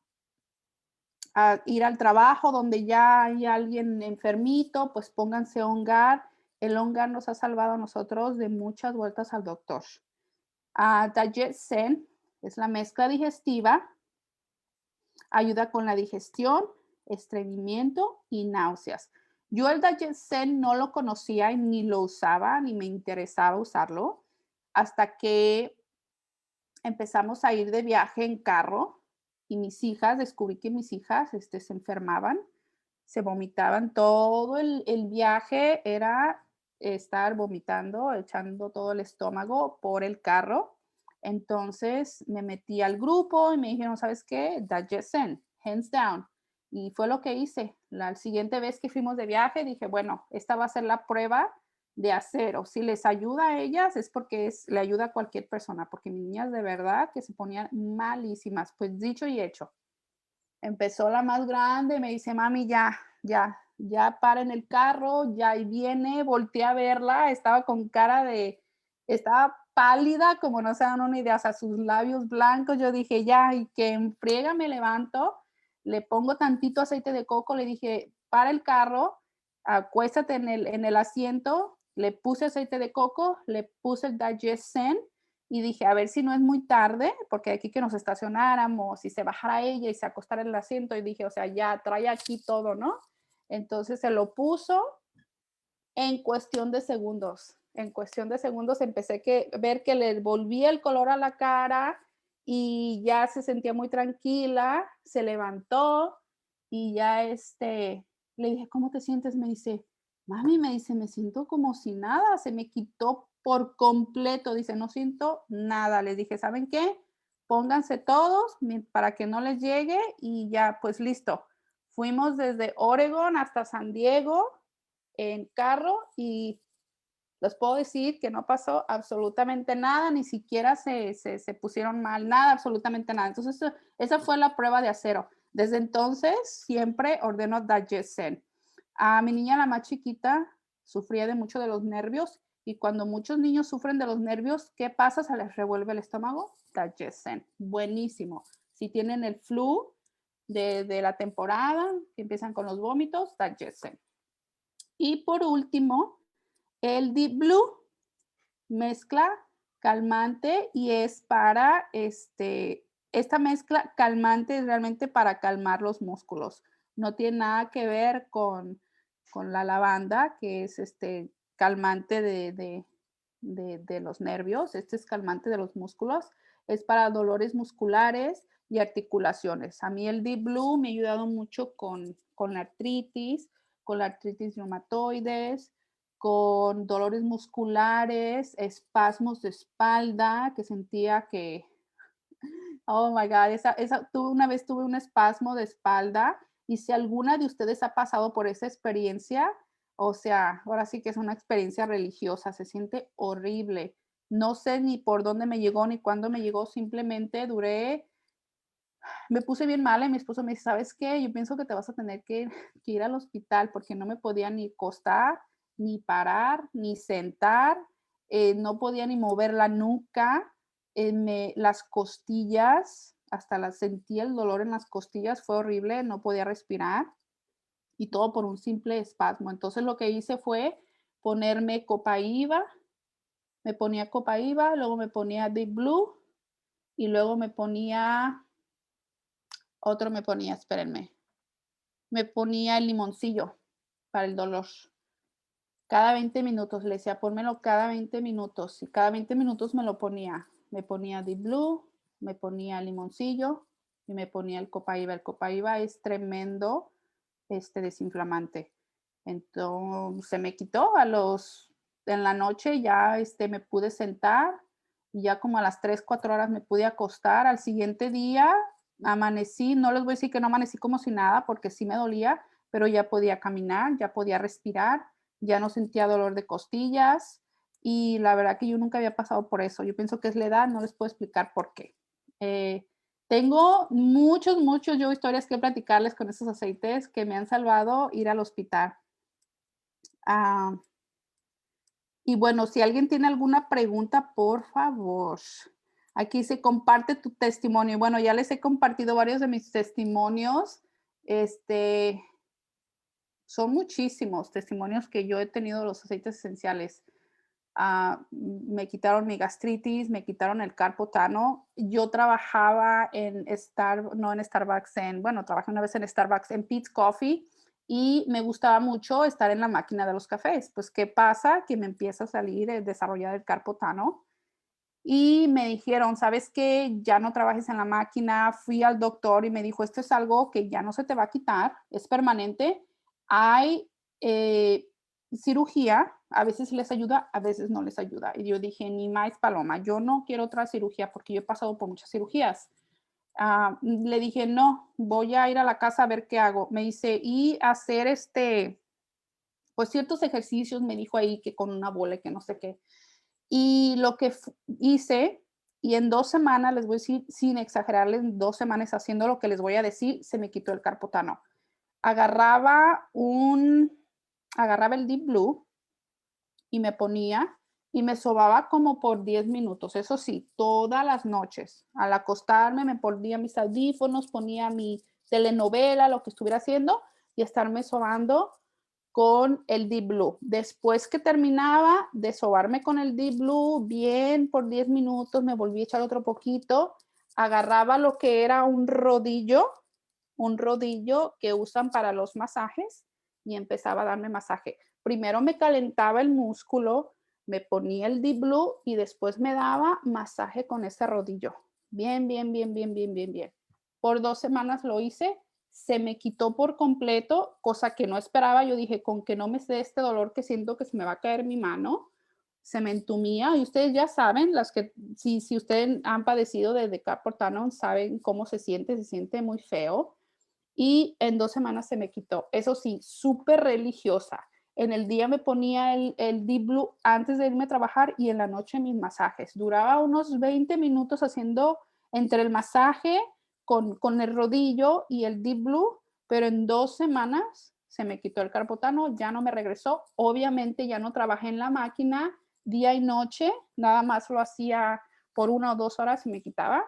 ir al trabajo donde ya hay alguien enfermito, pues pónganse On Guard. El On Guard nos ha salvado a nosotros de muchas vueltas al doctor. Digestion es la mezcla digestiva, ayuda con la digestión, estreñimiento y náuseas. Yo el Digestion no lo conocía y ni lo usaba, ni me interesaba usarlo, hasta que empezamos a ir de viaje en carro y mis hijas, descubrí que mis hijas se enfermaban, se vomitaban todo el viaje, era estar vomitando, echando todo el estómago por el carro. Entonces me metí al grupo y me dijeron, ¿sabes qué? Digestion, hands down. Y fue lo que hice. La siguiente vez que fuimos de viaje dije, bueno, esta va a ser la prueba de acero. Si les ayuda a ellas es porque le ayuda a cualquier persona, porque mis niñas de verdad que se ponían malísimas. Pues dicho y hecho. Empezó la más grande, me dice, mami, ya para en el carro, ya ahí viene, volteé a verla, estaba con cara estaba pálida, como no se dan una idea, o sea, sus labios blancos, yo dije, ya, y que en friega me levanto, le pongo tantito aceite de coco, le dije, para el carro, acuéstate en el asiento, le puse aceite de coco, le puse el Digestion y dije, a ver si no es muy tarde, porque aquí que nos estacionáramos y se bajara ella y se acostara en el asiento y dije, o sea, ya trae aquí todo, ¿no? Entonces se lo puso en cuestión de segundos. En cuestión de segundos empecé a ver que le volvía el color a la cara y ya se sentía muy tranquila, se levantó y ya le dije, ¿cómo te sientes? Me dice, mami, me dice, me siento como si nada, se me quitó por completo, dice, no siento nada. Les dije, ¿saben qué? Pónganse todos para que no les llegue y ya, pues listo. Fuimos desde Oregon hasta San Diego en carro y les puedo decir que no pasó absolutamente nada, ni siquiera se pusieron mal, nada, absolutamente nada. Entonces, esa fue la prueba de acero. Desde entonces, siempre ordeno Digestion. A mi niña, la más chiquita, sufría de mucho de los nervios y cuando muchos niños sufren de los nervios, ¿qué pasa? Se les revuelve el estómago. Digestion, buenísimo. Si tienen el flu de la temporada, que empiezan con los vómitos, Digestion. Y por último, el Deep Blue, mezcla calmante y es para esta mezcla calmante es realmente para calmar los músculos. No tiene nada que ver con la lavanda, que es calmante de los nervios. Este es calmante de los músculos. Es para dolores musculares y articulaciones. A mí el Deep Blue me ha ayudado mucho con la artritis reumatoides, con dolores musculares, espasmos de espalda, que sentía que, oh my God, una vez tuve un espasmo de espalda y si alguna de ustedes ha pasado por esa experiencia, o sea, ahora sí que es una experiencia religiosa, se siente horrible. No sé ni por dónde me llegó ni cuándo me llegó, simplemente me puse bien mala y mi esposo me dice, ¿sabes qué? Yo pienso que te vas a tener que ir al hospital porque no me podía ni acostar, ni parar, ni sentar. no podía ni mover la nuca, las costillas, hasta sentía el dolor en las costillas, fue horrible, no podía respirar y todo por un simple espasmo. Entonces lo que hice fue ponerme Copaiba, me ponía Copaiba, luego me ponía Deep Blue y luego me ponía, espérenme, me ponía el limoncillo para el dolor. Cada 20 minutos, le decía, pónmelo cada 20 minutos. Y cada 20 minutos me lo ponía. Me ponía Deep Blue, me ponía limoncillo y me ponía el Copaiba. El Copaiba es tremendo desinflamante. Entonces se me quitó en la noche, ya me pude sentar y ya como a las 3, 4 horas me pude acostar. Al siguiente día amanecí, no les voy a decir que no amanecí como si nada, porque sí me dolía, pero ya podía caminar, ya podía respirar, ya no sentía dolor de costillas y la verdad que yo nunca había pasado por eso. Yo pienso que es la edad, no les puedo explicar por qué. Tengo muchos yo historias que platicarles con esos aceites que me han salvado ir al hospital. Y bueno, si alguien tiene alguna pregunta, por favor. Aquí se comparte tu testimonio. Bueno, ya les he compartido varios de mis testimonios. Son muchísimos testimonios que yo he tenido de los aceites esenciales. Me quitaron mi gastritis, me quitaron el carpotano. Yo trabajaba trabajé una vez en Starbucks, en Peet's Coffee, y me gustaba mucho estar en la máquina de los cafés. Pues, ¿qué pasa? Que me empieza a salir, desarrollar el carpotano. Y me dijeron, ¿sabes qué? Ya no trabajes en la máquina. Fui al doctor y me dijo, esto es algo que ya no se te va a quitar, es permanente. Hay cirugía, a veces les ayuda, a veces no les ayuda. Y yo dije, ni más paloma, yo no quiero otra cirugía porque yo he pasado por muchas cirugías. Le dije, no, voy a ir a la casa a ver qué hago. Me dice, y hacer pues ciertos ejercicios, me dijo ahí que con una bola y que no sé qué. Y lo que hice, y en 2 semanas, les voy a decir, sin exagerarles, en 2 semanas haciendo lo que les voy a decir, se me quitó el carpotano. Agarraba el Deep Blue y me ponía y me sobaba como por 10 minutos. Eso sí, todas las noches. Al acostarme me ponía mis audífonos, ponía mi telenovela, lo que estuviera haciendo y estarme sobando con el Deep Blue. Después que terminaba de sobarme con el Deep Blue, bien por 10 minutos, me volví a echar otro poquito, agarraba lo que era un rodillo que usan para los masajes y empezaba a darme masaje. Primero me calentaba el músculo, me ponía el Deep Blue y después me daba masaje con ese rodillo. Bien. Por 2 semanas lo hice, se me quitó por completo, cosa que no esperaba. Yo dije, con que no me dé este dolor que siento que se me va a caer mi mano, se me entumía. Y ustedes ya saben, si ustedes han padecido de carpotano, saben cómo se siente muy feo. Y en 2 semanas se me quitó. Eso sí, súper religiosa. En el día me ponía el Deep Blue antes de irme a trabajar y en la noche mis masajes. Duraba unos 20 minutos haciendo entre el masaje con el rodillo y el Deep Blue, pero en 2 semanas se me quitó el carpotano, ya no me regresó. Obviamente ya no trabajé en la máquina día y noche, nada más lo hacía por 1 o 2 horas y me quitaba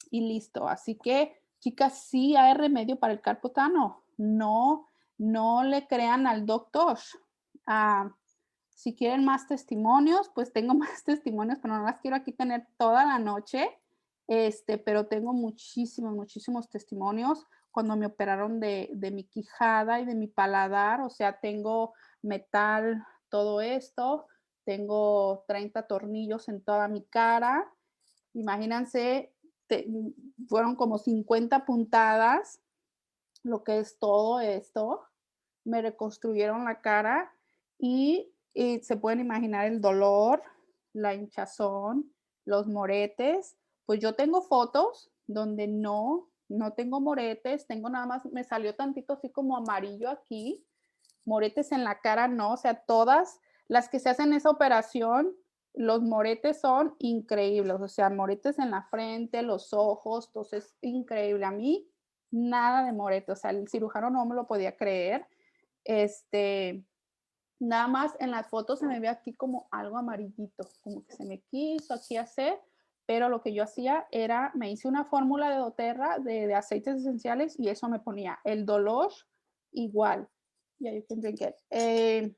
y listo. Así que, chicas, sí hay remedio para el carpotano. No le crean al doctor. Si quieren más testimonios, pues tengo más testimonios, pero no las quiero aquí tener toda la noche. Pero tengo muchísimos testimonios cuando me operaron de mi quijada y de mi paladar. O sea, tengo metal, todo esto. Tengo 30 tornillos en toda mi cara. Imagínense, fueron como 50 puntadas, lo que es todo esto. Me reconstruyeron la cara y se pueden imaginar el dolor, la hinchazón, los moretes. Pues yo tengo fotos donde no tengo moretes, tengo nada más, me salió tantito así como amarillo aquí, moretes en la cara no, o sea, todas las que se hacen esa operación, los moretes son increíbles, o sea, moretes en la frente, los ojos, entonces increíble. A mí nada de moretes, o sea, el cirujano no me lo podía creer. Nada más en las fotos se me ve aquí como algo amarillito, como que se me quiso aquí hacer, pero lo que yo hacía era, me hice una fórmula de doTERRA de aceites esenciales y eso me ponía el dolor igual. Ya, you can drink it.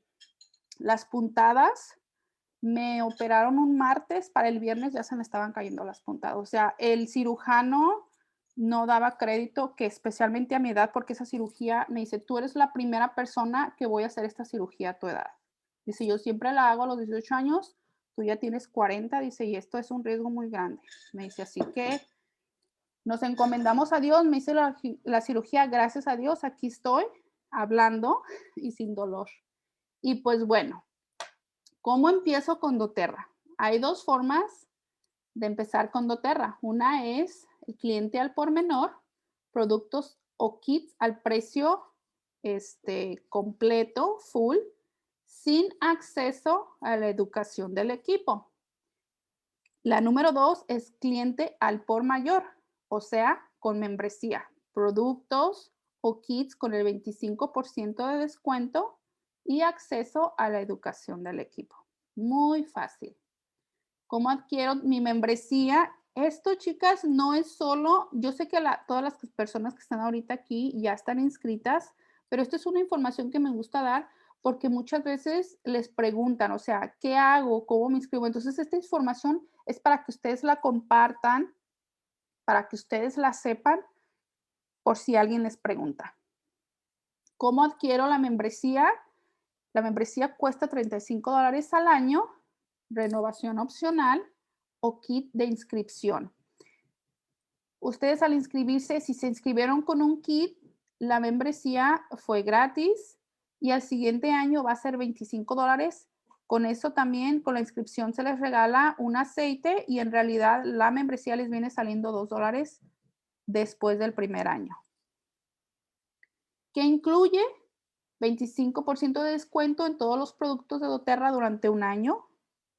Las puntadas, me operaron un martes, para el viernes ya se me estaban cayendo las puntadas. O sea, el cirujano no daba crédito, que especialmente a mi edad, porque esa cirugía, me dice, tú eres la primera persona que voy a hacer esta cirugía a tu edad. Dice, yo siempre la hago a los 18 años, tú ya tienes 40, dice, y esto es un riesgo muy grande. Me dice, así que nos encomendamos a Dios, me hice la cirugía, gracias a Dios, aquí estoy hablando y sin dolor. Y pues bueno, ¿cómo empiezo con doTERRA? Hay dos formas de empezar con doTERRA. Una es el cliente al por menor, productos o kits al precio completo, full, sin acceso a la educación del equipo. La número 2 es cliente al por mayor, o sea, con membresía, productos o kits con el 25% de descuento y acceso a la educación del equipo. Muy fácil. ¿Cómo adquiero mi membresía? Esto, chicas, no es solo, yo sé que todas las personas que están ahorita aquí ya están inscritas, pero esto es una información que me gusta dar porque muchas veces les preguntan, o sea, ¿qué hago? ¿Cómo me inscribo? Entonces, esta información es para que ustedes la compartan, para que ustedes la sepan, por si alguien les pregunta. ¿Cómo adquiero la membresía? La membresía cuesta $35 al año, renovación opcional o kit de inscripción. Ustedes al inscribirse, si se inscribieron con un kit, la membresía fue gratis y al siguiente año va a ser $25. Con eso también, con la inscripción se les regala un aceite y en realidad la membresía les viene saliendo $2 después del primer año. ¿Qué incluye? 25% de descuento en todos los productos de doTERRA durante un año.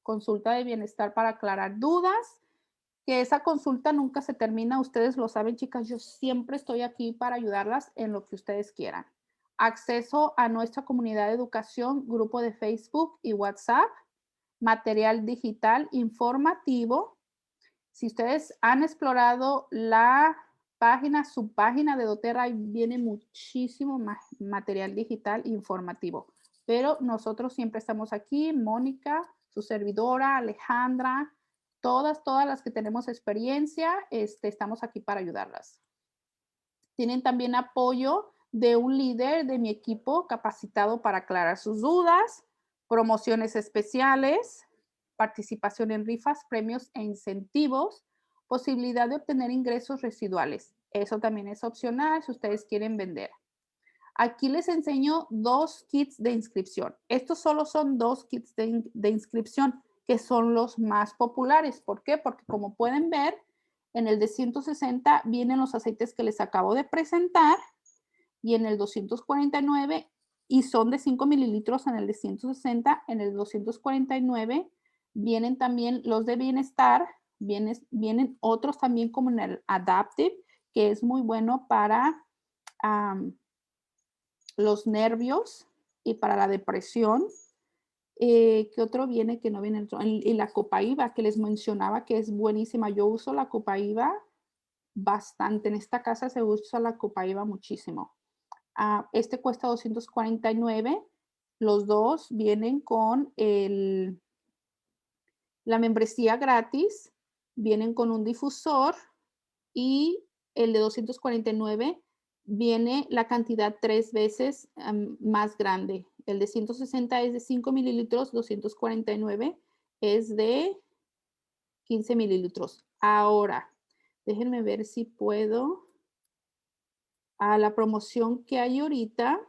Consulta de bienestar para aclarar dudas. Que esa consulta nunca se termina. Ustedes lo saben, chicas. Yo siempre estoy aquí para ayudarlas en lo que ustedes quieran. Acceso a nuestra comunidad de educación, grupo de Facebook y WhatsApp. Material digital informativo. Si ustedes han explorado la página, su página de doTERRA, viene muchísimo más material digital informativo. Pero nosotros siempre estamos aquí, Mónica, su servidora, Alejandra, todas las que tenemos experiencia, estamos aquí para ayudarlas. Tienen también apoyo de un líder de mi equipo capacitado para aclarar sus dudas, promociones especiales, participación en rifas, premios e incentivos, posibilidad de obtener ingresos residuales. Eso también es opcional si ustedes quieren vender. Aquí les enseño 2 kits de inscripción. Estos solo son 2 kits de inscripción que son los más populares. ¿Por qué? Porque como pueden ver, en el de 160 vienen los aceites que les acabo de presentar y en el 249 y son de 5 mililitros en el de 160, en el 249 vienen también los de bienestar, vienen otros también como en el Adaptive, que es muy bueno para los nervios y para la depresión. ¿Qué otro viene que no viene? Y la Copaiba que les mencionaba que es buenísima. Yo uso la Copaiba bastante. En esta casa se usa la Copaiba muchísimo. Este cuesta 249. Los dos vienen con la membresía gratis, vienen con un difusor y el de 249 viene la cantidad 3 veces más grande. El de 160 es de 5 mililitros, 249 es de 15 mililitros. Ahora, déjenme ver si puedo. A la promoción que hay ahorita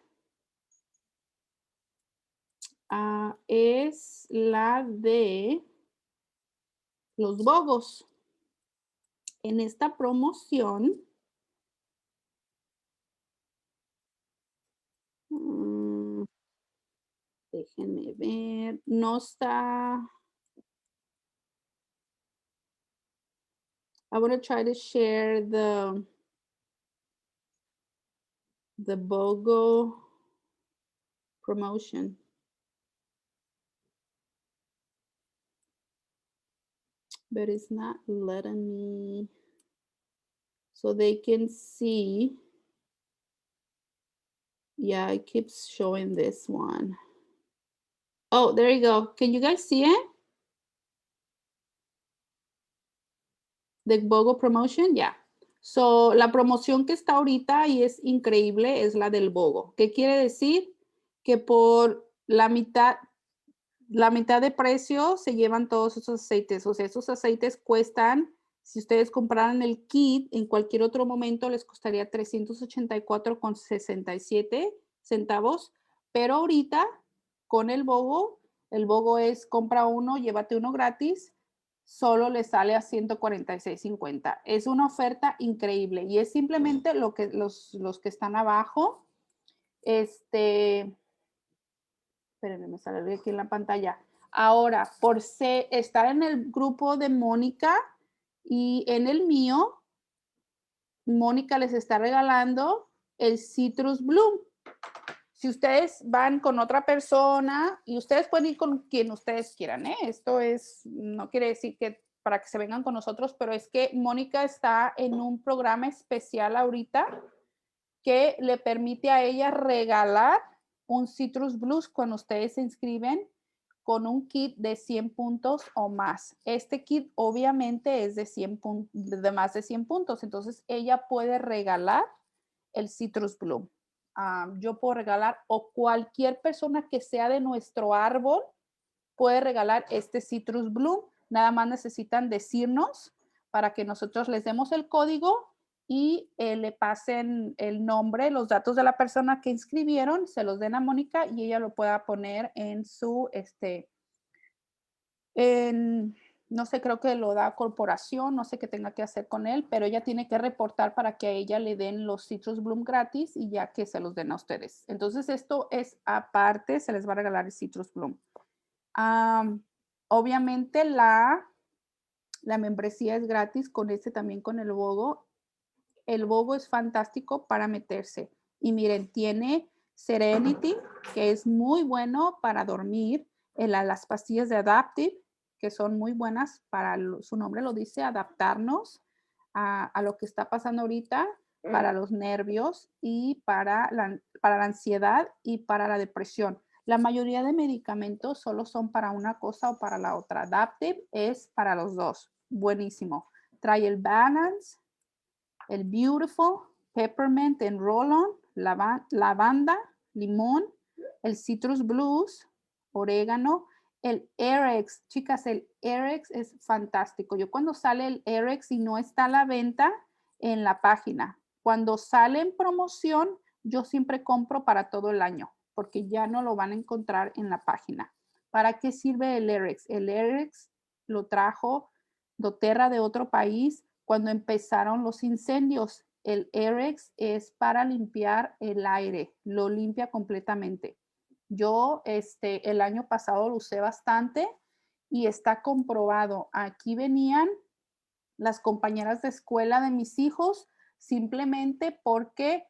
es la de los bogos. En esta promoción, déjenme ver, no está. I want to try to share the BOGO promotion. but it's not letting me. So they can see. Yeah, it keeps showing this one. Oh, there you go. Can you guys see it? The BOGO promotion, yeah. So, la promoción que está ahorita y es increíble es la del BOGO. ¿Qué quiere decir? Que por la mitad de precio se llevan todos esos aceites. O sea, esos aceites cuestan, si ustedes compraran el kit, en cualquier otro momento les costaría 384,67 centavos. Pero ahorita, con el BOGO es compra uno, llévate uno gratis. Solo le sale a 146.50. Es una oferta increíble y es simplemente lo que los que están abajo. Espérenme, me sale aquí en la pantalla. Ahora, por estar en el grupo de Mónica y en el mío, Mónica les está regalando el Citrus Bloom. Si ustedes van con otra persona y ustedes pueden ir con quien ustedes quieran, ¿eh? Esto no quiere decir que para que se vengan con nosotros, pero es que Mónica está en un programa especial ahorita que le permite a ella regalar un Citrus Blues cuando ustedes se inscriben con un kit de 100 puntos o más. Este kit obviamente es de más de 100 puntos, entonces ella puede regalar el Citrus Bloom. Yo puedo regalar o cualquier persona que sea de nuestro árbol puede regalar este Citrus Bloom. Nada más necesitan decirnos para que nosotros les demos el código y le pasen el nombre, los datos de la persona que inscribieron, se los den a Mónica y ella lo pueda poner en su, no sé, creo que lo da corporación, no sé qué tenga que hacer con él, pero ella tiene que reportar para que a ella le den los Citrus Bloom gratis y ya que se los den a ustedes. Entonces esto es aparte, se les va a regalar el Citrus Bloom. Obviamente la membresía es gratis con también con el BOGO. El BOGO es fantástico para meterse. Y miren, tiene Serenity, que es muy bueno para dormir. Las pastillas de Adaptive, que son muy buenas para, su nombre lo dice, adaptarnos a lo que está pasando ahorita, para los nervios y para la ansiedad y para la depresión. La mayoría de medicamentos solo son para una cosa o para la otra. Adaptive es para los dos. Buenísimo. Trae el Balance, el Beautiful, Peppermint and Roll-On, lavanda, limón, el Citrus Blues, orégano, el Airx. Chicas, el Airx es fantástico. Yo cuando sale el Airx y no está a la venta en la página, cuando sale en promoción, yo siempre compro para todo el año, porque ya no lo van a encontrar en la página. ¿Para qué sirve el Airx? El Airx lo trajo doTERRA de otro país cuando empezaron los incendios. El Airx es para limpiar el aire, lo limpia completamente. Yo el año pasado lo usé bastante y está comprobado. Aquí venían las compañeras de escuela de mis hijos simplemente porque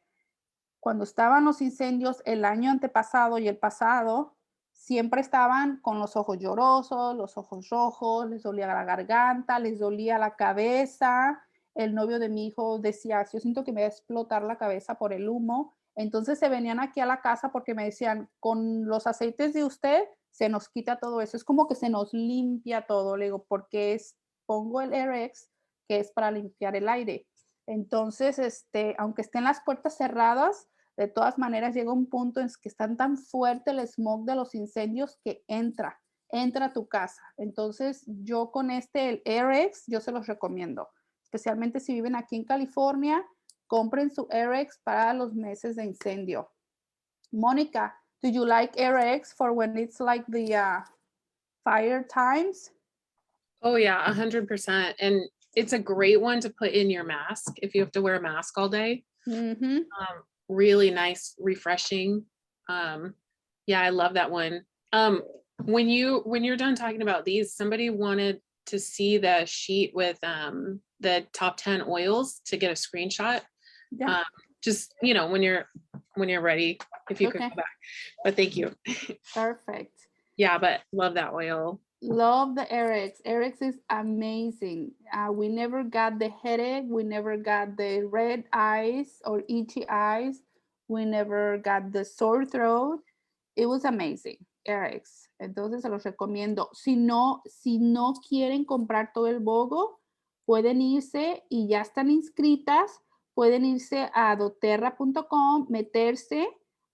cuando estaban los incendios el año antepasado y el pasado, siempre estaban con los ojos llorosos, los ojos rojos, les dolía la garganta, les dolía la cabeza. El novio de mi hijo decía, yo siento que me va a explotar la cabeza por el humo. Entonces se venían aquí a la casa porque me decían, con los aceites de usted se nos quita todo eso. Es como que se nos limpia todo. Le digo, porque pongo el Airx, que es para limpiar el aire. Entonces, aunque estén las puertas cerradas, de todas maneras llega un punto en que están tan fuerte el smog de los incendios que entra a tu casa. Entonces, yo con el Airx, yo se los recomiendo. Especialmente si viven aquí en California, compren su Airx para los meses de incendio. Mónica, do you like Airx for when it's like the fire times? Oh yeah, 100%. And it's a great one to put in your mask if you have to wear a mask all day. Mm-hmm. Really nice, refreshing. Yeah, I love that one. When you're done talking about these, somebody wanted to see the sheet with the top 10 oils to get a screenshot. Yeah. Just when you're ready, if you could go back. But thank you. Perfect. Yeah, but love that oil. Love the RX. RX is amazing. We never got the headache. We never got the red eyes or itchy eyes. We never got the sore throat. It was amazing. RX. Entonces se los recomiendo. Si no quieren comprar todo el bogo, pueden irse y ya están inscritas. Pueden irse a doterra.com, meterse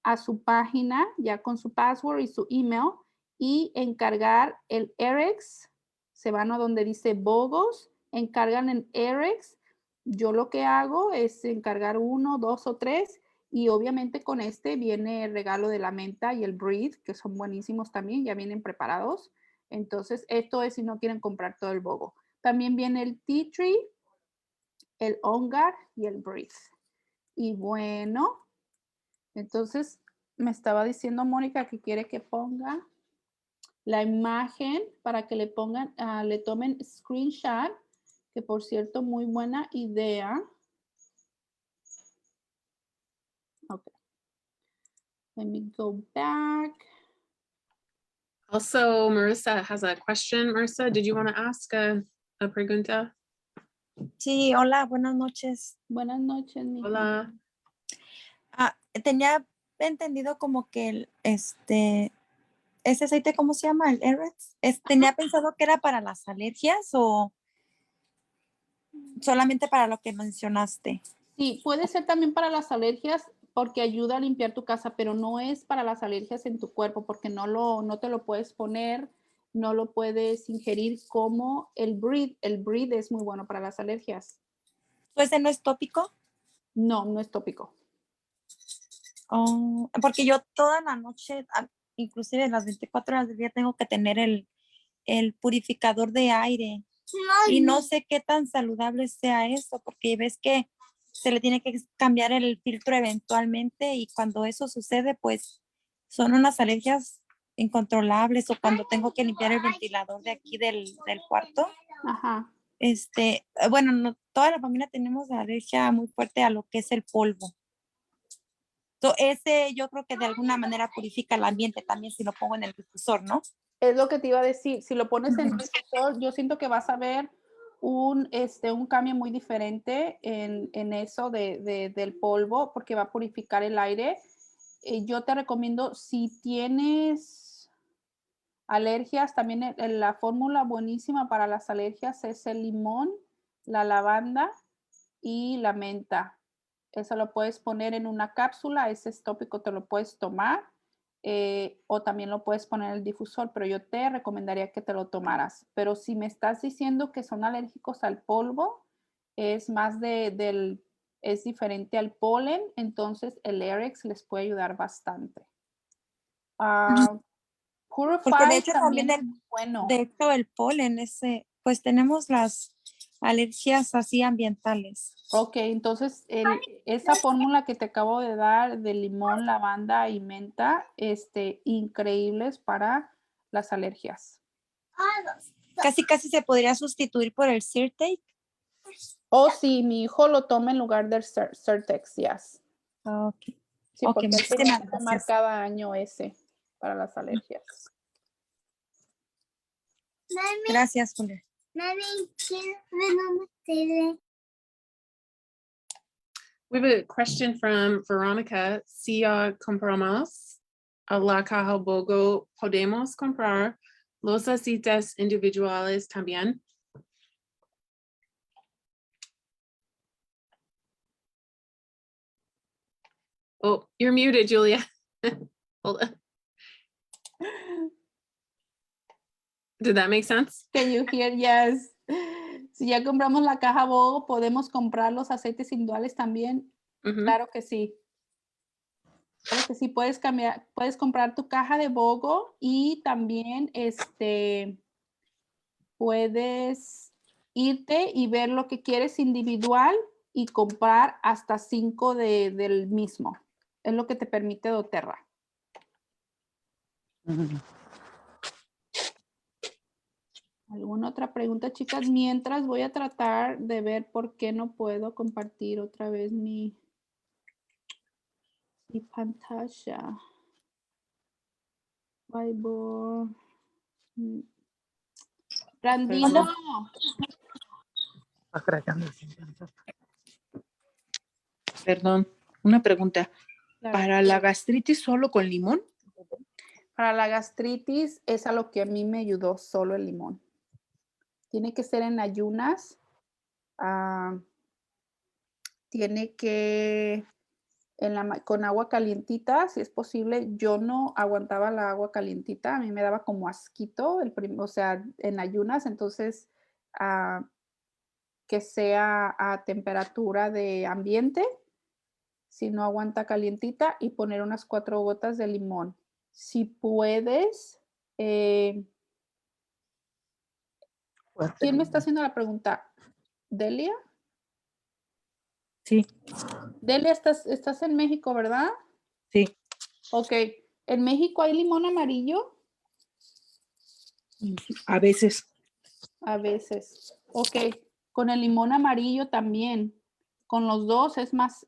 a su página ya con su password y su email y encargar el RX. Se van a donde dice Bogos, encargan el RX. Yo lo que hago es encargar 1, 2 o 3 y obviamente con este viene el regalo de la menta y el Breathe, que son buenísimos también, ya vienen preparados. Entonces, esto es si no quieren comprar todo el bogo. También viene el Tea Tree, el On Guard y el Breathe. Y bueno, entonces me estaba diciendo Mónica que quiere que ponga la imagen para que le pongan, le tomen screenshot, que por cierto, muy buena idea. Okay. Let me go back. Also, Marissa has a question. Marissa, did you want to ask a pregunta? Sí, hola, buenas noches. Buenas noches, mija. Hola. Tenía entendido como que ese aceite, ¿cómo se llama? El RX. Tenía pensado que era para las alergias o solamente para lo que mencionaste. Sí, puede ser también para las alergias porque ayuda a limpiar tu casa, pero no es para las alergias en tu cuerpo porque no te lo puedes poner, no lo puedes ingerir como el Breathe. El Breathe es muy bueno para las alergias. ¿Ese no es tópico? No, no es tópico. Oh, porque yo toda la noche, inclusive las 24 horas del día, tengo que tener el purificador de aire. Y no sé qué tan saludable sea eso, porque ves que se le tiene que cambiar el filtro eventualmente y cuando eso sucede, pues son unas alergias incontrolables o cuando tengo que limpiar el ventilador de aquí del cuarto. Ajá. Bueno, toda la familia tenemos alergia muy fuerte a lo que es el polvo. Ese yo creo que de alguna manera purifica el ambiente también si lo pongo en el difusor, ¿no? Es lo que te iba a decir. Si lo pones en el difusor, yo siento que vas a ver un cambio muy diferente en eso del polvo porque va a purificar el aire. Yo te recomiendo, si tienes alergias, también la fórmula buenísima para las alergias es el limón, la lavanda y la menta. Eso lo puedes poner en una cápsula, ese es tópico, te lo puedes tomar. O también lo puedes poner en el difusor, pero yo te recomendaría que te lo tomaras. Pero si me estás diciendo que son alérgicos al polvo, es más es diferente al polen, entonces el RX les puede ayudar bastante. Porque Purify de hecho también es bueno. de hecho el polen, pues tenemos las alergias así ambientales. Ok, entonces esa fórmula que te acabo de dar de limón, lavanda y menta, increíbles para las alergias. Casi se podría sustituir por el Zyrtec. Oh, sí, mi hijo lo toma en lugar del Certex, yes. Ok. Sí, Ok, porque él muchísimas tiene que tomar gracias. cada año ese para las alergias. Gracias, Julia. We have a question from Veronica. Si compramos a la caja Bogo, podemos comprar los aceites individuales también. Oh, you're muted, Julia. Hold on. Did that make sense? Can you hear? Yes. Si ya compramos la caja Bogo, ¿podemos comprar los aceites individuales también? Mhm. Claro que sí. Claro que sí, puedes comprar tu caja de Bogo y también puedes irte y ver lo que quieres individual y comprar hasta 5 del mismo. Es lo que te permite doTERRA. ¿Alguna otra pregunta, chicas? Mientras voy a tratar de ver por qué no puedo compartir otra vez mi pantalla. Whiteboard. Randino, Perdón, una pregunta. claro. ¿Para la gastritis solo con limón? Para la gastritis es a lo que a mí me ayudó solo el limón. Tiene que ser en ayunas. Tiene que con agua calientita, si es posible. Yo no aguantaba la agua calientita, a mí me daba como asquito, o sea, en ayunas, entonces que sea a temperatura de ambiente, si no aguanta calientita, y poner unas 4 gotas de limón. Si puedes, ¿quién me está haciendo la pregunta? ¿Delia? Sí, Delia, estás en México, ¿verdad? sí. Ok. ¿En México hay limón amarillo? A veces. A veces. Ok. Con el limón amarillo también. Con los dos es más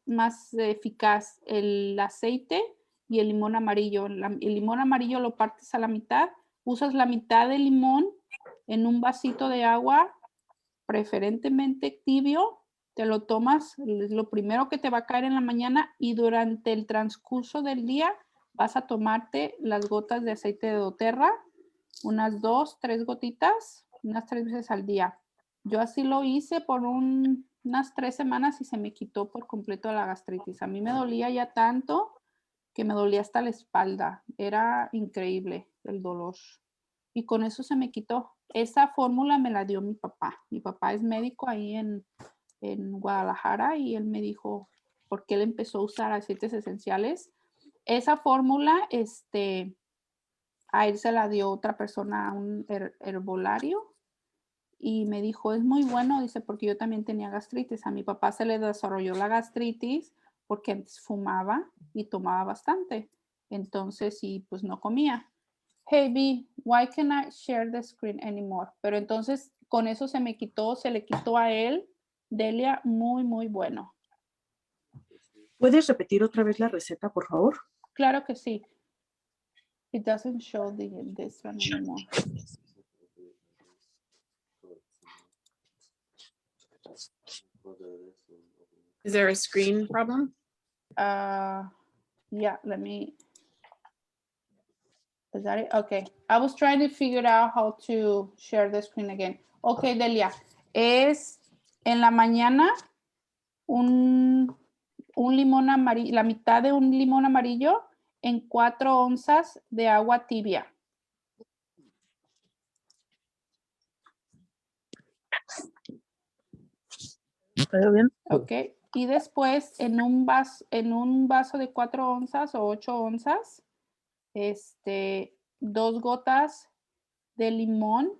eficaz el aceite y el limón amarillo. El limón amarillo lo partes a la mitad, usas la mitad del limón en un vasito de agua, preferentemente tibio, te lo tomas, es lo primero que te va a caer en la mañana, y durante el transcurso del día vas a tomarte las gotas de aceite de doTERRA, unas 2, 3 gotitas, unas 3 veces al día. Yo así lo hice por unas 3 semanas y se me quitó por completo la gastritis. A mí me dolía ya tanto que me dolía hasta la espalda. Era increíble el dolor. Y con eso se me quitó. Esa fórmula me la dio mi papá. Mi papá es médico ahí en Guadalajara, y él me dijo, porque él empezó a usar aceites esenciales. Esa fórmula, a él se la dio otra persona a un herbolario, y me dijo, es muy bueno, dice, porque yo también tenía gastritis. A mi papá se le desarrolló la gastritis porque antes fumaba y tomaba bastante. Entonces, y pues no comía. Hey, B, why can't I share the screen anymore? Pero entonces con eso se me quitó, se le quitó a él. Delia, muy, muy bueno. ¿Puedes repetir otra vez la receta, por favor? Claro que sí. It doesn't show this one anymore. Is there a screen problem? Yeah, let me. Is that it? Okay. I was trying to figure out how to share the screen again. Okay, Delia. Es en la mañana un limón amarillo, la mitad de un limón amarillo en 4 onzas de agua tibia. ¿Está bien? Ok. Y después en un vaso de 4 onzas o 8 onzas, 2 gotas de limón,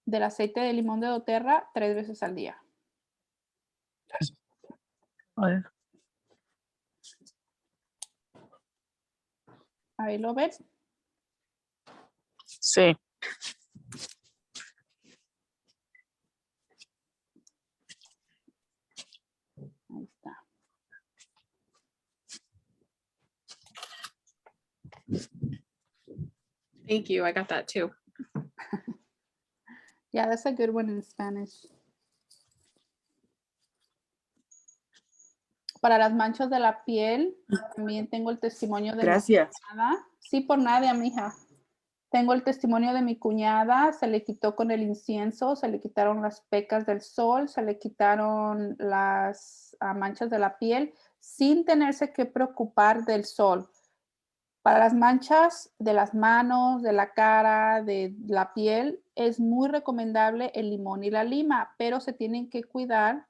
del aceite de limón de doTERRA 3 veces al día. A ver. Ahí lo ves. Sí. Ahí está. Thank you. I got that too. Yeah, that's a good one in Spanish. Para las manchas de la piel, también tengo el testimonio de Gracias. mi cuñada. Sí, por nada, mija. Tengo el testimonio de mi cuñada, se le quitó con el incienso, se le quitaron las pecas del sol, se le quitaron las manchas de la piel sin tenerse que preocupar del sol. Para las manchas de las manos, de la cara, de la piel, es muy recomendable el limón y la lima, pero se tienen que cuidar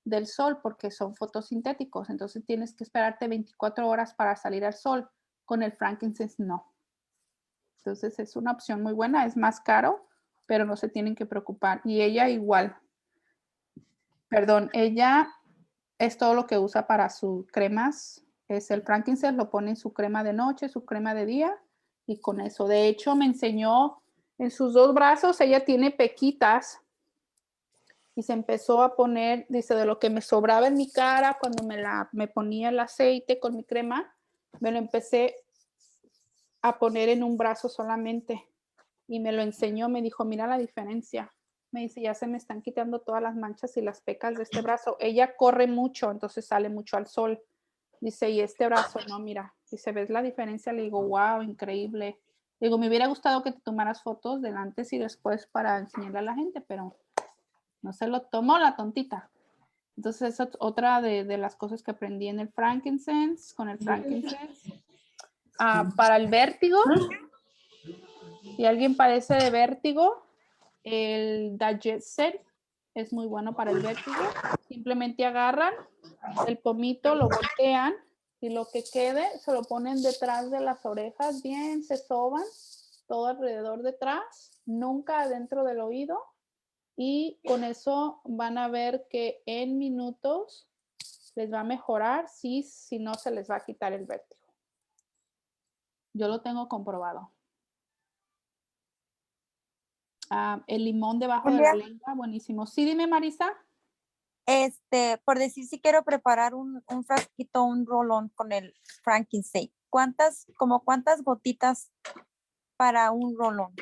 del sol porque son fotosintéticos, entonces tienes que esperarte 24 horas para salir al sol. Con el frankincense no. Entonces es una opción muy buena, es más caro, pero no se tienen que preocupar. Y ella igual. Perdón, ella es todo lo que usa para sus cremas. Es el frankincense, lo pone en su crema de noche, su crema de día, y con eso. De hecho, me enseñó en sus 2 brazos, ella tiene pequitas, y se empezó a poner, dice, de lo que me sobraba en mi cara cuando me ponía el aceite con mi crema, me lo empecé a poner en un brazo solamente. y me lo enseñó, me dijo, mira la diferencia. Me dice, ya se me están quitando todas las manchas y las pecas de este brazo. Ella corre mucho, entonces sale mucho al sol. Dice, y este brazo, no, mira, dice, ¿ves la diferencia? Le digo, wow, increíble. Le digo, me hubiera gustado que te tomaras fotos del antes y después para enseñarle a la gente, pero no se lo tomó la tontita. Entonces, esa es otra de las cosas que aprendí en el frankincense, con el frankincense. Para el vértigo, si alguien padece de vértigo, el Digestion es muy bueno para el vértigo. Simplemente agarran el pomito, lo voltean y lo que quede se lo ponen detrás de las orejas, bien, se soban todo alrededor detrás, nunca adentro del oído. Y con eso van a ver que en minutos les va a mejorar, si no se les va a quitar el vértigo. Yo lo tengo comprobado. El limón debajo de la lengua, buenísimo. Sí, dime, Marisa. Por decir si quiero preparar un frasquito, un rolón con el frankincense, ¿cuántas gotitas para un rolón?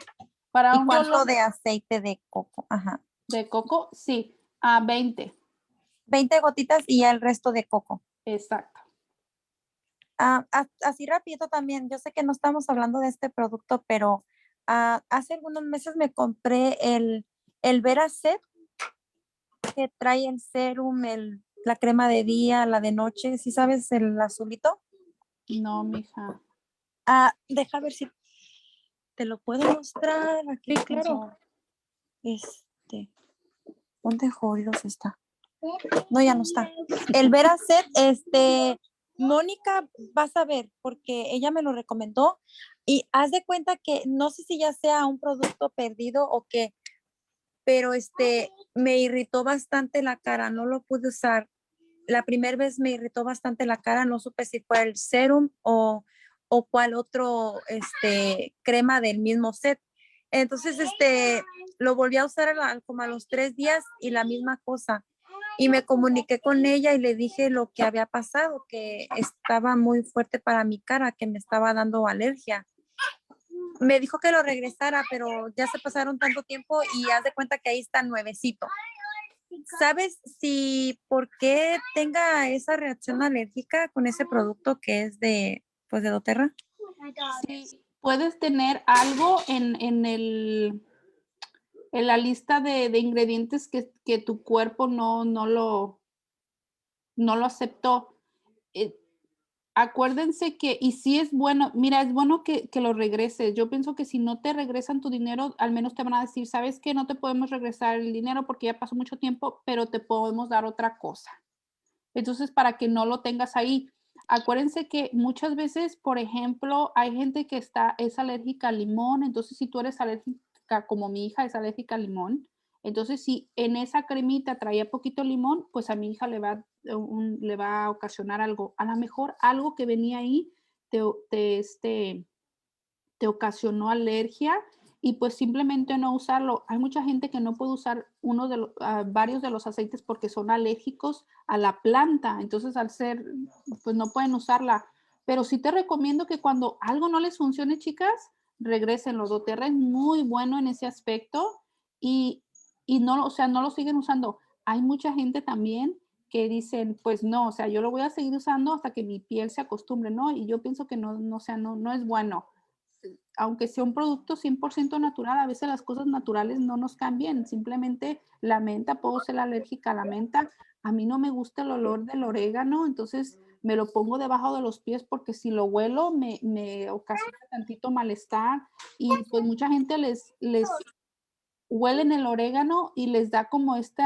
Para ¿Y un cuánto rolón de aceite de coco? Ajá. de coco, sí, a 20. 20 gotitas y ya el resto de coco. Exacto. Así rapidito también, yo sé que no estamos hablando de este producto, pero hace algunos meses me compré el Veracet, que trae el serum, la crema de día, la de noche, ¿sí sabes el azulito? No, mija. Deja ver si te lo puedo mostrar aquí. Sí, claro. ¿Dónde jodidos está? No, ya no está. El Veracet, Mónica, vas a ver, porque ella me lo recomendó y haz de cuenta que no sé si ya sea un producto perdido o qué, pero me irritó bastante la cara, no lo pude usar. La primera vez me irritó bastante la cara, no supe si fue el serum o cuál otro, crema del mismo set. Entonces, lo volví a usar como a los 3 días y la misma cosa. Y me comuniqué con ella y le dije lo que había pasado, que estaba muy fuerte para mi cara, que me estaba dando alergia. Me dijo que lo regresara, pero ya se pasaron tanto tiempo y haz de cuenta que ahí está nuevecito. ¿Sabes si por qué tenga esa reacción alérgica con ese producto que es de doTERRA? Sí, puedes tener algo en la lista de ingredientes que tu cuerpo no lo aceptó. Acuérdense que, y sí es bueno, mira, es bueno que lo regreses. Yo pienso que si no te regresan tu dinero, al menos te van a decir, ¿sabes qué? No te podemos regresar el dinero porque ya pasó mucho tiempo, pero te podemos dar otra cosa. Entonces, para que no lo tengas ahí. Acuérdense que muchas veces, por ejemplo, hay gente que es alérgica al limón, entonces si tú eres alérgica, como mi hija es alérgica al limón, entonces si en esa cremita traía poquito limón, pues a mi hija le va a ocasionar algo. A lo mejor algo que venía ahí te ocasionó alergia y pues simplemente no usarlo. Hay mucha gente que no puede usar varios de los aceites porque son alérgicos a la planta, entonces pues no pueden usarla. Pero sí te recomiendo que cuando algo no les funcione, chicas, regresenlo. doTERRA es muy bueno en ese aspecto y no, o sea, no lo siguen usando. Hay mucha gente también que dicen, pues no, o sea, yo lo voy a seguir usando hasta que mi piel se acostumbre, ¿no? Y yo pienso que no es bueno. Aunque sea un producto 100% natural, a veces las cosas naturales no nos cambian. Simplemente la menta, puedo ser alérgica a la menta. A mí no me gusta el olor del orégano, entonces me lo pongo debajo de los pies porque si lo huelo me ocasiona tantito malestar. Y pues mucha gente les huelen el orégano y les da como este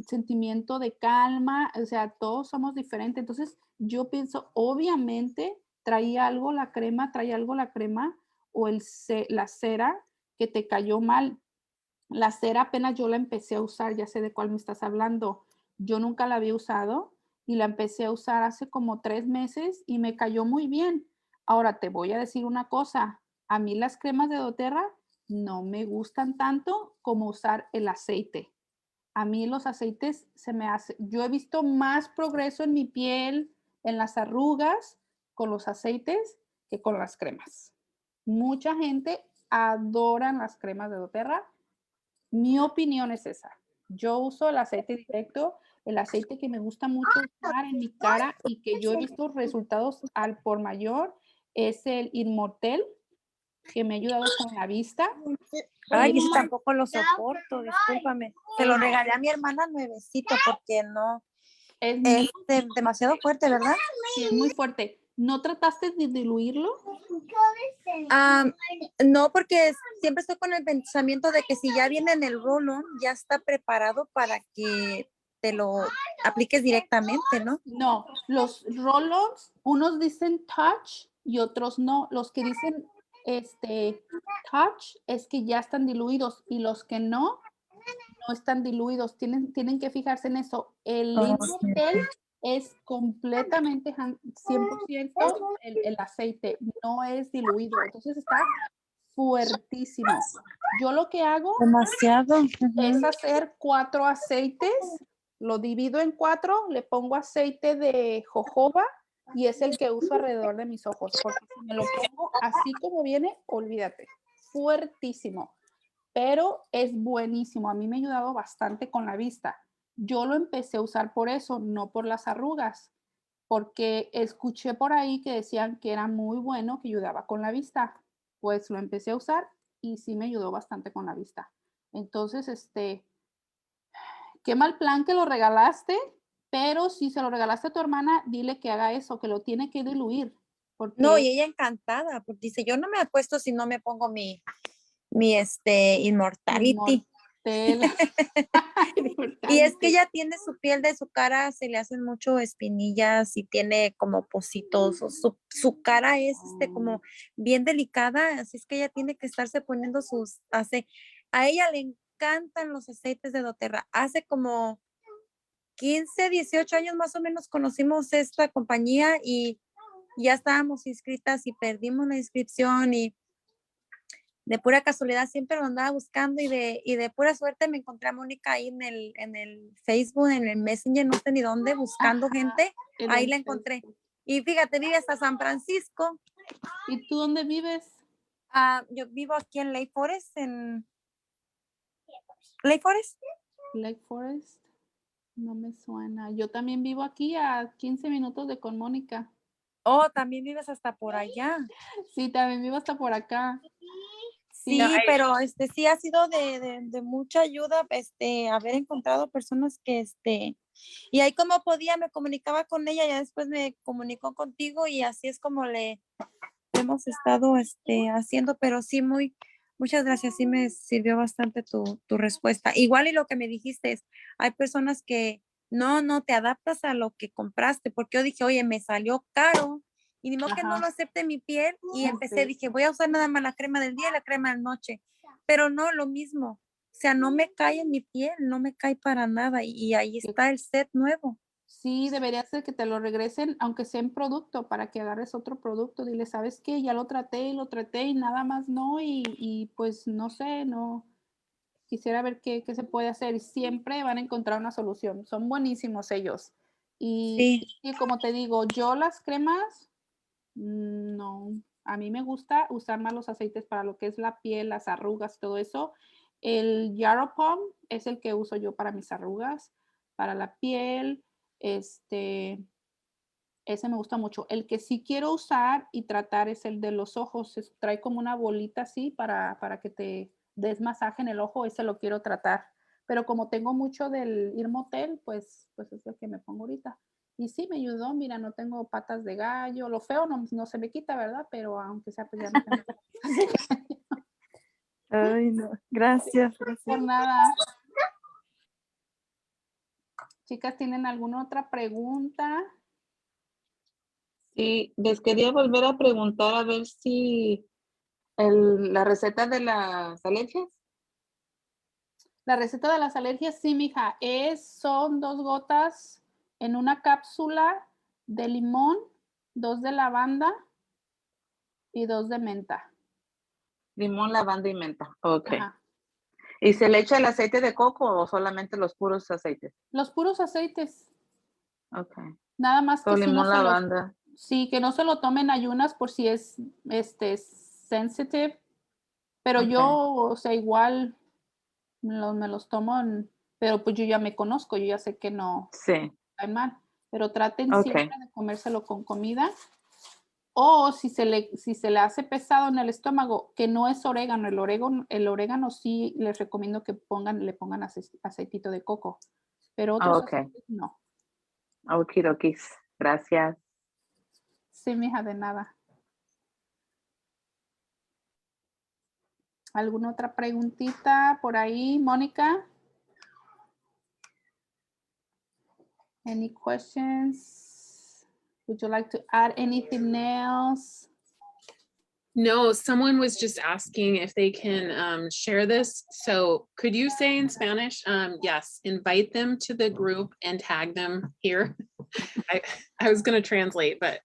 sentimiento de calma. O sea, todos somos diferentes. Entonces yo pienso, obviamente, traía algo la crema o la cera que te cayó mal. La cera apenas yo la empecé a usar, ya sé de cuál me estás hablando. Yo nunca la había usado y la empecé a usar hace como 3 meses y me cayó muy bien. Ahora te voy a decir una cosa, a mí las cremas de doTERRA no me gustan tanto como usar el aceite. A mí los aceites yo he visto más progreso en mi piel, en las arrugas, con los aceites que con las cremas. Mucha gente adoran las cremas de doTERRA. Mi opinión es esa. Yo uso el aceite directo, el aceite que me gusta mucho usar en mi cara y que yo he visto resultados al por mayor es el Inmortel, que me ha ayudado con la vista. Ay, ese tampoco lo soporto, discúlpame. Se lo regalé a mi hermana nuevecito porque no, Es, es demasiado fuerte, ¿verdad? sí, es muy fuerte. ¿No trataste de diluirlo? No, porque siempre estoy con el pensamiento de que si ya viene en el roll-on, ya está preparado para que te lo apliques directamente, ¿no? No, los roll-ons, unos dicen touch y otros no. Los que dicen touch es que ya están diluidos y los que no están diluidos. Tienen que fijarse en eso. El Oh, Inmortel es completamente 100% el aceite, no es diluido. Entonces está fuertísimo. Yo lo que hago demasiado. es hacer 4 aceites, lo divido en 4, le pongo aceite de jojoba y es el que uso alrededor de mis ojos, porque si me lo pongo así como viene, olvídate, fuertísimo, pero es buenísimo. A mí me ha ayudado bastante con la vista. Yo lo empecé a usar por eso, no por las arrugas, porque escuché por ahí que decían que era muy bueno, que ayudaba con la vista. Pues lo empecé a usar y sí me ayudó bastante con la vista. Entonces, qué mal plan que lo regalaste, pero si se lo regalaste a tu hermana, dile que haga eso, que lo tiene que diluir. Porque No, y ella encantada, porque dice, yo no me apuesto si no me pongo mi Immortality. Y es que ella tiene su piel de su cara, se le hacen mucho espinillas y tiene como pocitos. Su cara es como bien delicada, así es que ella tiene que estarse poniendo a ella le encantan los aceites de doTERRA. Hace como 15, 18 años más o menos conocimos esta compañía y ya estábamos inscritas y perdimos la inscripción y de pura casualidad siempre lo andaba buscando y de pura suerte me encontré a Mónica ahí en el Facebook, en el Messenger, no sé ni dónde, buscando gente, ahí la encontré. Y fíjate, vive hasta San Francisco. ¿Y tú dónde vives? Yo vivo aquí en Lake Forest, Lake Forest. Lake Forest, no me suena. Yo también vivo aquí a 15 minutos de con Mónica. Oh, también vives hasta por allá. Sí, también vivo hasta por acá. Sí, pero sí ha sido de mucha ayuda, haber encontrado personas que, y ahí como podía, me comunicaba con ella, ya después me comunicó contigo y así es como le hemos estado, haciendo, pero sí, muchas gracias, sí me sirvió bastante tu respuesta. Igual y lo que me dijiste es, hay personas que no te adaptas a lo que compraste, porque yo dije, oye, me salió caro, y ni modo que no lo acepte mi piel, y empecé, dije, voy a usar nada más la crema del día y la crema de noche, pero no, lo mismo, o sea, no me cae en mi piel, no me cae para nada, y ahí está el set nuevo. Sí, debería ser que te lo regresen, aunque sea en producto, para que agarres otro producto. Dile, ¿sabes qué? Ya lo traté y nada más no, y pues no sé, no. Quisiera ver qué se puede hacer y siempre van a encontrar una solución. Son buenísimos ellos. Sí. Y como te digo, yo las cremas, no, a mí me gusta usar más los aceites para lo que es la piel, las arrugas, todo eso. El Yarrow Pom es el que uso yo para mis arrugas, para la piel, ese me gusta mucho. El que sí quiero usar y tratar es el de los ojos. Trae como una bolita así para que te des masaje en el ojo. Ese lo quiero tratar. Pero como tengo mucho del Irmotel, pues es el que me pongo ahorita. Y sí, me ayudó. Mira, no tengo patas de gallo. Lo feo no se me quita, ¿verdad? Pero aunque sea, pues ya no tengo patas de gallo. Ay, no. Gracias. Por nada. Chicas, ¿tienen alguna otra pregunta? Sí, les quería volver a preguntar a ver si la receta de las alergias. La receta de las alergias, sí, mija, son 2 gotas en una cápsula de limón, 2 de lavanda y 2 de menta. Limón, lavanda y menta. Ok. Ajá. ¿Y se le echa el aceite de coco o solamente los puros aceites? Los puros aceites. Ok. Nada más que Limón, lavanda. sí, que no se lo tomen ayunas por si es sensitive, Pero Ok. yo, o sea, igual me los tomo, pero pues yo ya me conozco, yo ya sé que no Sí. cae mal. Pero traten Ok. siempre de comérselo con comida. O si se le hace pesado en el estómago, que no es orégano, el orégano sí les recomiendo que le pongan aceitito de coco, pero otros Ok. aceites no. Okidokis. Gracias. Sí, mija, de nada. ¿Alguna otra preguntita por ahí, Mónica? Any questions? Would you like to add anything else? No, someone was just asking if they can share this. So could you say in Spanish, yes, invite them to the group and tag them here? I was gonna translate, but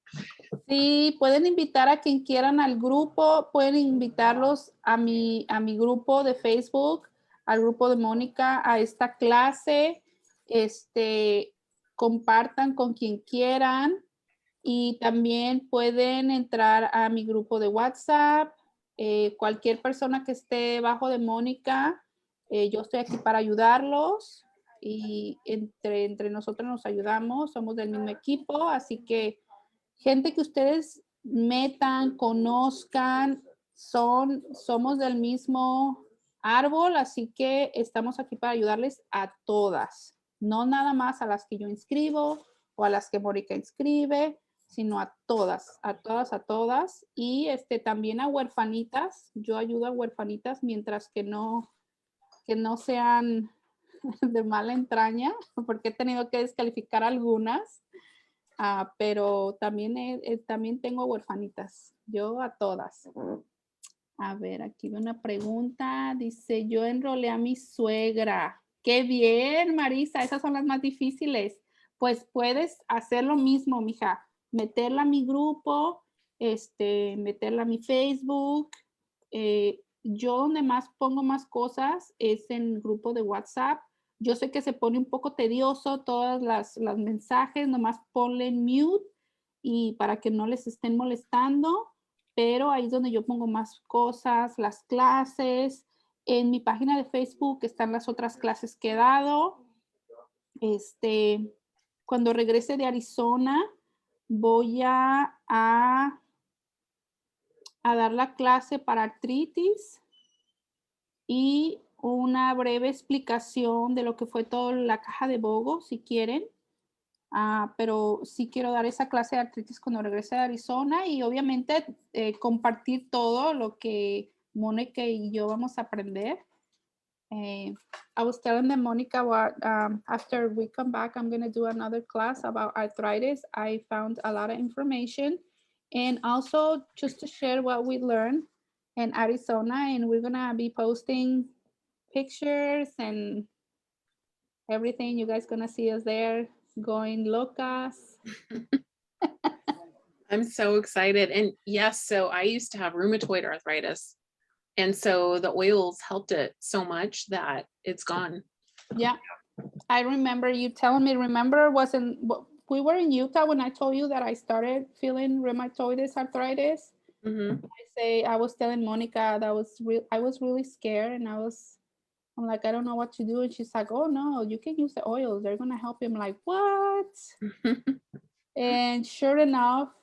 Sí, pueden invitar a quien quieran al grupo, pueden invitarlos a mi grupo de Facebook, al grupo de Mónica, a esta clase, compartan con quien quieran y también pueden entrar a mi grupo de WhatsApp. Cualquier persona que esté bajo de Mónica, yo estoy aquí para ayudarlos y entre nosotros nos ayudamos, somos del mismo equipo, así que gente que ustedes metan, conozcan, somos del mismo árbol, así que estamos aquí para ayudarles a todas, no nada más a las que yo inscribo o a las que Mónica inscribe, sino a todas, a todas, a todas. Y también a huerfanitas, yo ayudo a huerfanitas mientras que no sean de mala entraña, porque he tenido que descalificar algunas. Pero también, también tengo huerfanitas, yo a todas. A ver, aquí veo una pregunta, dice, yo enrolé a mi suegra. ¡Qué bien, Marisa! Esas son las más difíciles. Pues puedes hacer lo mismo, mija, meterla a mi grupo, meterla a mi Facebook. Yo donde más pongo más cosas es en el grupo de WhatsApp. Yo sé que se pone un poco tedioso todas las mensajes, nomás ponle en mute y para que no les estén molestando, pero ahí es donde yo pongo más cosas, las clases. En mi página de Facebook están las otras clases que he dado. Cuando regrese de Arizona, voy a dar la clase para artritis y una breve explicación de lo que fue toda la caja de Bogo, si quieren. Pero sí quiero dar esa clase de artritis cuando regrese de Arizona y obviamente compartir todo lo que Mónica y yo vamos a aprender. I was telling them, Monica, what after we come back, I'm going to do another class about arthritis. I found a lot of information and also just to share what we learned in Arizona, and we're going to be posting pictures and everything. You guys going to see us there going locas. I'm so excited. And yes, so I used to have rheumatoid arthritis. And so the oils helped it so much that it's gone. Yeah, I remember you telling me, we were in Utah when I told you that I started feeling rheumatoid arthritis. Mhm. I was telling Monica that I was really scared and I'm like, I don't know what to do. And she's like, oh no, you can use the oils. They're going to help you. I'm like, what? And sure enough,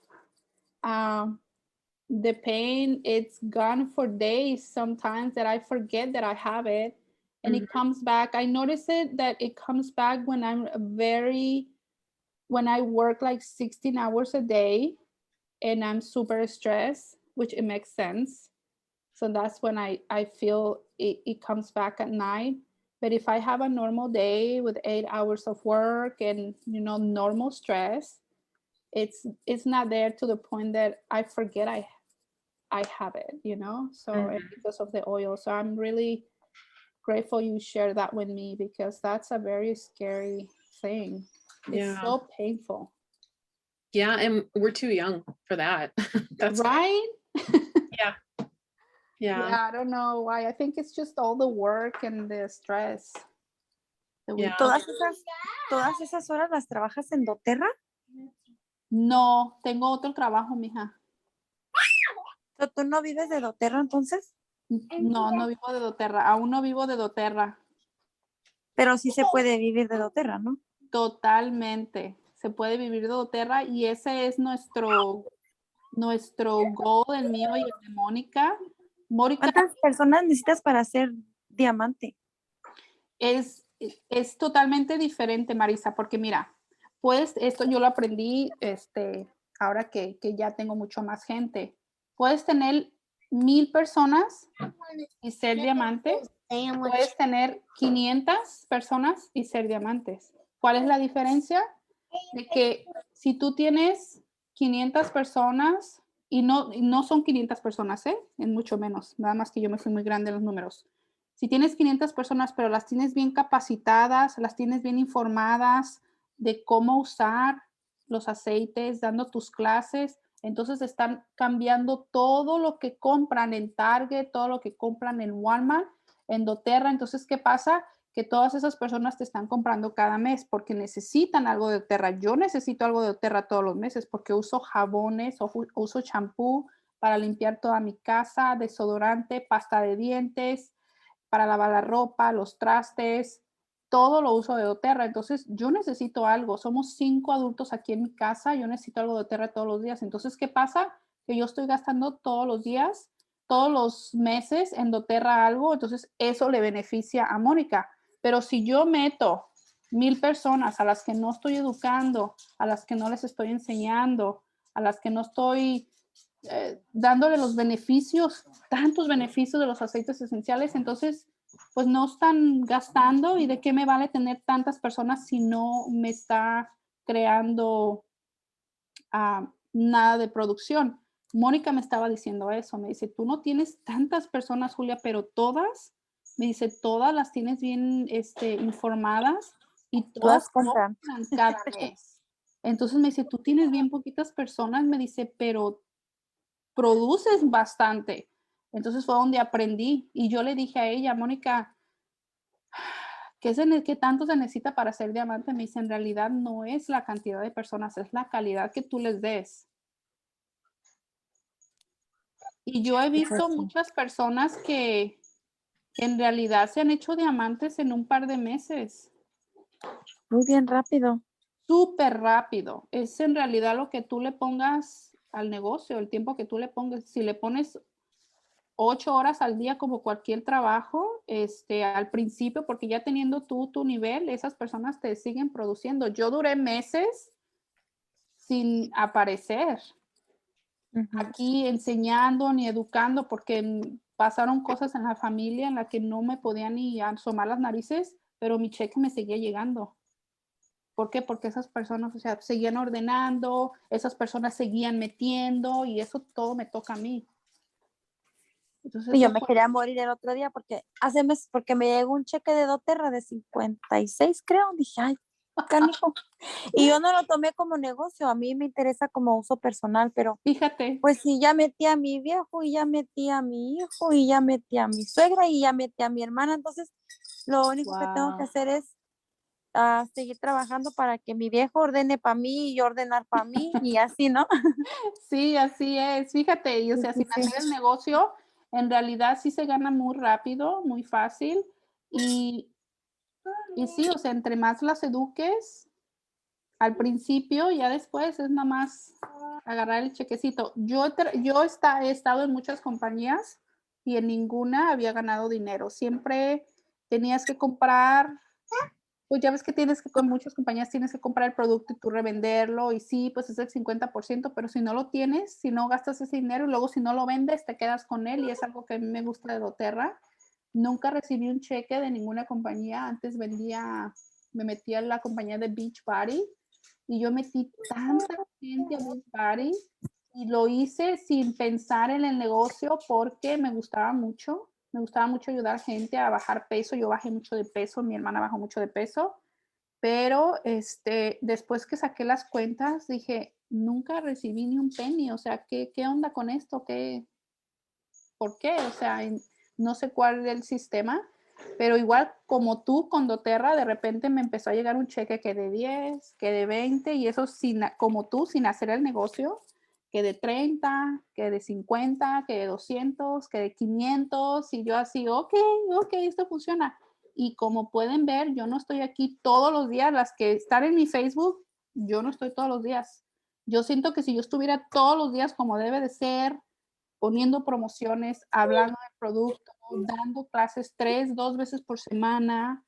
the pain, it's gone for days sometimes that I forget that I have it. And it comes back. I notice that it comes back when when I work like 16 hours a day and I'm super stressed, which it makes sense. So that's when I feel it comes back at night. But if I have a normal day with 8 hours of work and, normal stress, it's not there to the point that I forget I have it, so because of the oil. So I'm really grateful you shared that with me because that's a very scary thing. It's so painful. Yeah, and we're too young for that. That's right. Yeah. Yeah, I don't know why. I think it's just all the work and the stress that we Yeah. ¿Todas esas horas las trabajas en doTERRA? No, tengo otro trabajo, mija. ¿Tú no vives de doTERRA entonces? No, no vivo de doTERRA. Aún no vivo de doTERRA. Pero sí se puede vivir de doTERRA, ¿no? Totalmente. Se puede vivir de doTERRA y ese es nuestro goal, el mío y el de Mónica. Mónica ¿Cuántas personas necesitas para ser diamante? es totalmente diferente, Marisa, porque mira, pues esto yo lo aprendí ahora que ya tengo mucho más gente. Puedes tener 1000 personas y ser diamante. Puedes tener 500 personas y ser diamantes. ¿Cuál es la diferencia? De que si tú tienes 500 personas y no son 500 personas, es mucho menos, nada más que yo me fui muy grande en los números. Si tienes 500 personas, pero las tienes bien capacitadas, las tienes bien informadas de cómo usar los aceites, dando tus clases, entonces están cambiando todo lo que compran en Target, todo lo que compran en Walmart, en doTERRA. Entonces, ¿qué pasa? Que todas esas personas te están comprando cada mes porque necesitan algo de doTERRA. Yo necesito algo de doTERRA todos los meses porque uso jabones o uso champú para limpiar toda mi casa, desodorante, pasta de dientes, para lavar la ropa, los trastes, todo lo uso de doTERRA. Entonces, yo necesito algo. Somos 5 adultos aquí en mi casa. Yo necesito algo de doTERRA todos los días. Entonces, ¿qué pasa? Que yo estoy gastando todos los días, todos los meses en doTERRA algo. Entonces, eso le beneficia a Mónica. Pero si yo meto 1000 personas a las que no estoy educando, a las que no les estoy enseñando, a las que no estoy dándole los beneficios, tantos beneficios de los aceites esenciales, entonces pues no están gastando y de qué me vale tener tantas personas si no me está creando nada de producción. Mónica me estaba diciendo eso, me dice, tú no tienes tantas personas, Julia, pero todas, me dice, todas las tienes bien informadas y todas compran cada mes. Entonces me dice, tú tienes bien poquitas personas, me dice, pero produces bastante. Entonces fue donde aprendí y yo le dije a ella, Mónica, ¿qué tanto se necesita para ser diamante? Me dice, en realidad no es la cantidad de personas, es la calidad que tú les des. Y yo he visto muchas personas que en realidad se han hecho diamantes en un par de meses. Muy bien rápido. Súper rápido. Es en realidad lo que tú le pongas al negocio, el tiempo que tú le pongas. Si le pones 8 horas al día como cualquier trabajo, al principio, porque ya teniendo tú tu nivel, esas personas te siguen produciendo. Yo duré meses sin aparecer aquí enseñando ni educando porque pasaron cosas en la familia en la que no me podía ni asomar las narices, pero mi cheque me seguía llegando. ¿Por qué? Porque esas personas, o sea, seguían ordenando, esas personas seguían metiendo y eso todo me toca a mí. Entonces, Y yo me quería morir el otro día porque hace meses, porque me llegó un cheque de doTERRA de 56, creo. Dije, ay, canijo. Y yo no lo tomé como negocio, a mí me interesa como uso personal, pero fíjate. pues si ya metí a mi viejo y ya metí a mi hijo y ya metí a mi suegra y ya metí a mi hermana, entonces lo único que tengo que hacer es seguir trabajando para que mi viejo ordene para mí y yo ordenar para mí y así, ¿no? Sí, así es. Fíjate, y o sea, sin hacer el negocio, en realidad sí se gana muy rápido, muy fácil. Y sí, o sea, entre más las eduques al principio, ya después es nada más agarrar el chequecito. Yo he estado en muchas compañías y en ninguna había ganado dinero. Siempre tenías que comprar. Pues ya ves que con muchas compañías tienes que comprar el producto y tú revenderlo y sí, pues es el 50%, pero si no lo tienes, si no gastas ese dinero y luego si no lo vendes, te quedas con él y es algo que a mí me gusta de doTERRA. Nunca recibí un cheque de ninguna compañía, antes me metí a la compañía de Beachbody y yo metí tanta gente a Beachbody y lo hice sin pensar en el negocio porque me gustaba mucho ayudar gente a bajar peso. Yo bajé mucho de peso, mi hermana bajó mucho de peso, pero después que saqué las cuentas dije, nunca recibí ni un penny, o sea, ¿qué onda con esto? ¿Por qué? O sea, no sé cuál es el sistema, pero igual como tú con doTERRA, de repente me empezó a llegar un cheque que de 10, que de 20 y eso como tú, sin hacer el negocio. que de 30, que de 50, que de 200, que de 500, y yo así, ok, esto funciona. Y como pueden ver, yo no estoy aquí todos los días, las que están en mi Facebook, yo no estoy todos los días. Yo siento que si yo estuviera todos los días como debe de ser, poniendo promociones, hablando del producto, dando clases 2 veces por semana,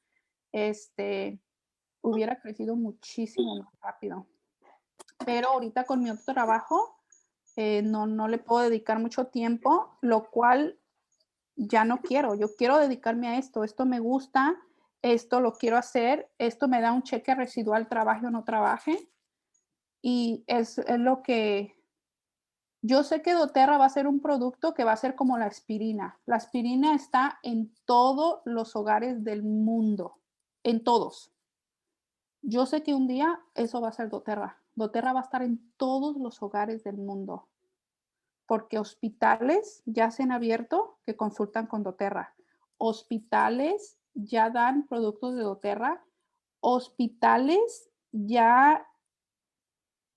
hubiera crecido muchísimo más rápido. Pero ahorita con mi otro trabajo, no le puedo dedicar mucho tiempo, lo cual ya no quiero. Yo quiero dedicarme a esto. Esto me gusta, esto lo quiero hacer, esto me da un cheque residual, trabaje o no trabaje. Y es lo que yo sé que doTERRA va a ser un producto que va a ser como la aspirina. La aspirina está en todos los hogares del mundo, en todos. Yo sé que un día eso va a ser doTERRA. doTERRA va a estar en todos los hogares del mundo, porque hospitales ya se han abierto que consultan con doTERRA. Hospitales ya dan productos de doTERRA. Hospitales ya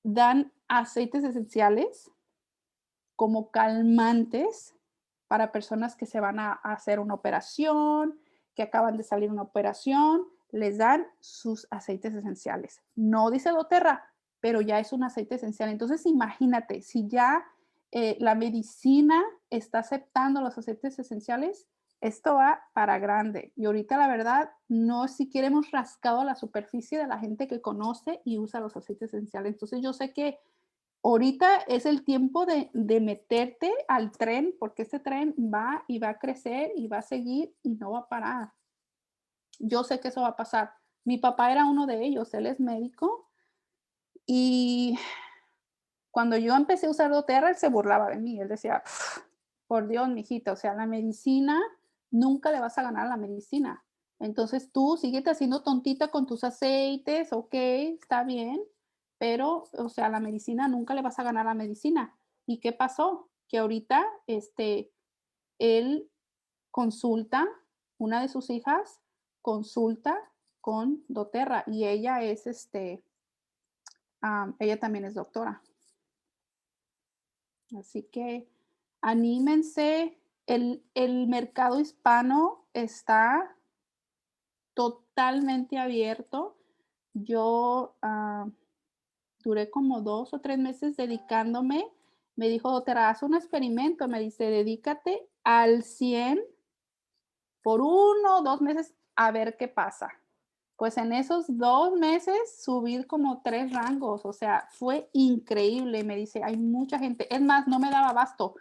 dan aceites esenciales como calmantes para personas que se van a hacer una operación, que acaban de salir una operación, les dan sus aceites esenciales. No dice doTERRA, pero ya es un aceite esencial. Entonces, imagínate, si ya la medicina está aceptando los aceites esenciales, esto va para grande. Y ahorita, la verdad, no siquiera hemos rascado la superficie de la gente que conoce y usa los aceites esenciales. Entonces, yo sé que ahorita es el tiempo de meterte al tren, porque este tren va y va a crecer y va a seguir y no va a parar. Yo sé que eso va a pasar. Mi papá era uno de ellos, él es médico y cuando yo empecé a usar doTERRA, él se burlaba de mí. Él decía, por Dios, mijita, o sea, la medicina, nunca le vas a ganar a la medicina. Entonces tú síguete haciendo tontita con tus aceites, ok, está bien, pero, o sea, la medicina nunca le vas a ganar a la medicina. ¿Y qué pasó? Que ahorita, él consulta, una de sus hijas consulta con doTERRA y ella es, ella también es doctora. Así que anímense, el mercado hispano está totalmente abierto. Yo duré como 2 o 3 meses dedicándome. Me dijo, doTERRA, haz un experimento. Me dice, dedícate al 100 por 1 o 2 meses a ver qué pasa. Pues en esos 2 meses subí como 3 rangos, o sea, fue increíble. Me dice, hay mucha gente. Es más, no me daba abasto.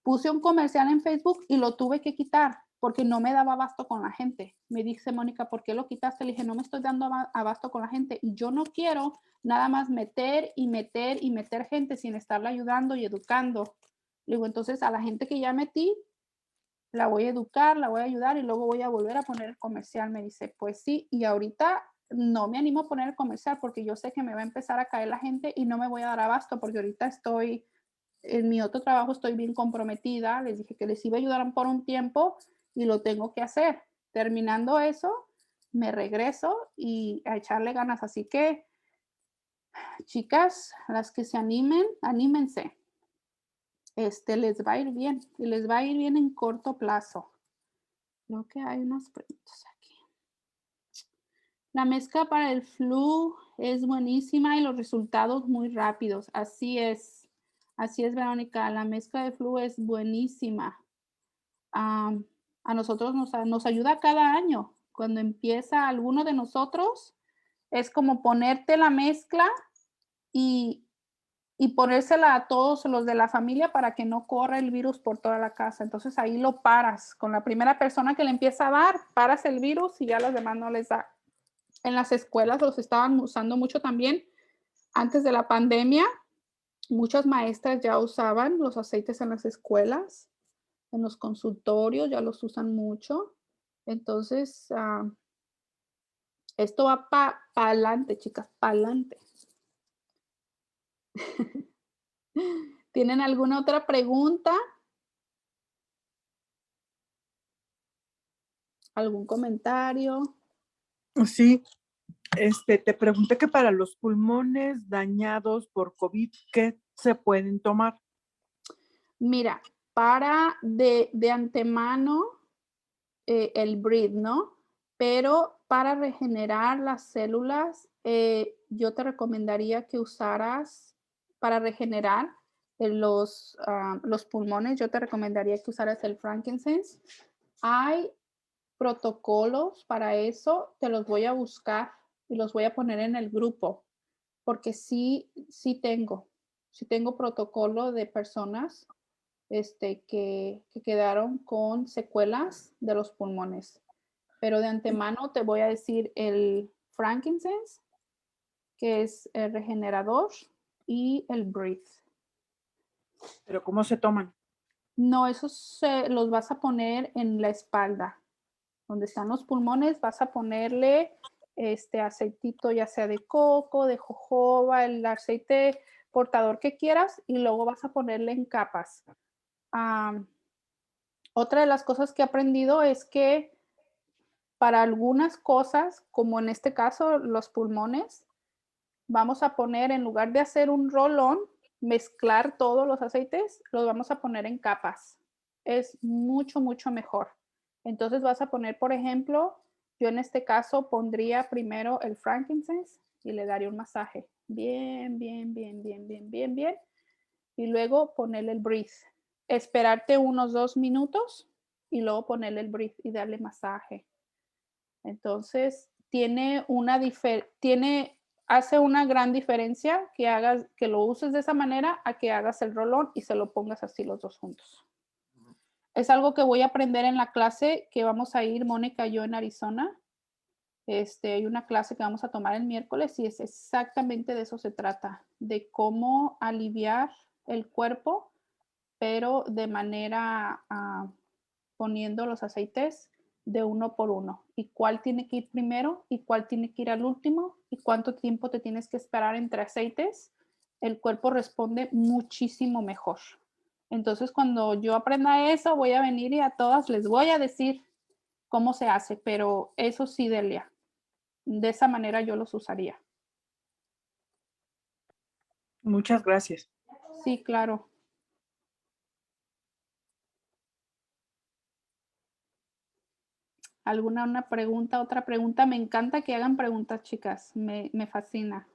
Puse un comercial en Facebook y lo tuve que quitar porque no me daba abasto con la gente. Me dice Mónica, ¿por qué lo quitaste? Le dije, no me estoy dando abasto con la gente y yo no quiero nada más meter y meter y meter gente sin estarla ayudando y educando. Le digo, entonces a la gente que ya metí, la voy a educar, la voy a ayudar y luego voy a volver a poner el comercial. Me dice, pues sí, y ahorita no me animo a poner el comercial porque yo sé que me va a empezar a caer la gente y no me voy a dar abasto porque ahorita estoy en mi otro trabajo, estoy bien comprometida. Les dije que les iba a ayudar por un tiempo y lo tengo que hacer. Terminando eso, me regreso y a echarle ganas. Así que, chicas, las que se animen, anímense. Les va a ir bien y les va a ir bien en corto plazo. Creo que hay unos preguntas aquí. La mezcla para el flu es buenísima y los resultados muy rápidos. Así es, Verónica. La mezcla de flu es buenísima. A nosotros nos ayuda cada año. Cuando empieza alguno de nosotros, es como ponerte la mezcla y ponérsela a todos los de la familia para que no corra el virus por toda la casa. Entonces ahí lo paras. Con la primera persona que le empieza a dar, paras el virus y ya a los demás no les da. En las escuelas los estaban usando mucho también. Antes de la pandemia, muchas maestras ya usaban los aceites en las escuelas, en los consultorios, ya los usan mucho. Entonces, esto va para adelante, chicas, para adelante. ¿Tienen alguna otra pregunta? ¿Algún comentario? Sí, Te pregunté que para los pulmones dañados por COVID, ¿qué se pueden tomar? Mira, para de antemano el breathe, ¿no? Pero para regenerar las células, yo te recomendaría que usaras, para regenerar los pulmones, yo te recomendaría que usaras el frankincense. Hay protocolos para eso, te los voy a buscar y los voy a poner en el grupo, porque sí tengo protocolo de personas que quedaron con secuelas de los pulmones. Pero de antemano te voy a decir el frankincense, que es el regenerador, y el breathe. ¿Pero cómo se toman? No, esos los vas a poner en la espalda. Donde están los pulmones, vas a ponerle aceitito, ya sea de coco, de jojoba, el aceite portador que quieras, y luego vas a ponerle en capas. Otra de las cosas que he aprendido es que para algunas cosas, como en este caso los pulmones, vamos a poner, en lugar de hacer un rolón, mezclar todos los aceites, los vamos a poner en capas. Es mucho, mucho mejor. Entonces vas a poner, por ejemplo, yo en este caso pondría primero el frankincense y le daría un masaje. Bien, bien, bien, bien, bien, bien, bien. Y luego ponerle el breathe. Esperarte unos 2 minutos y luego ponerle el breathe y darle masaje. Entonces, hace una gran diferencia que lo uses de esa manera a que hagas el rolón y se lo pongas así los dos juntos. Es algo que voy a aprender en la clase que vamos a ir, Mónica y yo, en Arizona. Hay una clase que vamos a tomar el miércoles y es exactamente de eso se trata, de cómo aliviar el cuerpo, pero de manera poniendo los aceites de uno por uno, y cuál tiene que ir primero y cuál tiene que ir al último y cuánto tiempo te tienes que esperar entre aceites. El cuerpo responde muchísimo mejor. Entonces, cuando yo aprenda eso, voy a venir y a todas les voy a decir cómo se hace, pero eso sí, Delia, de esa manera yo los usaría. Muchas gracias. Sí, claro. ¿Alguna pregunta, otra pregunta? Me encanta que hagan preguntas, chicas. Me fascina.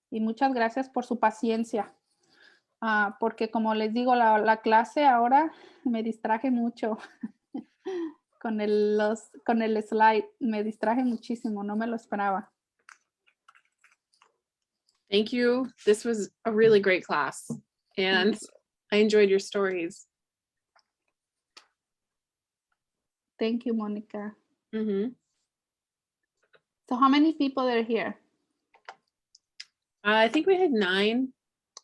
Y muchas gracias por su paciencia. Porque como les digo, la clase ahora me distraje mucho con el slide. Me distraje muchísimo, no me lo esperaba. Thank you. This was a really great class, and I enjoyed your stories. Thank you, Monica. Mm-hmm. So how many people are here? I think we had 9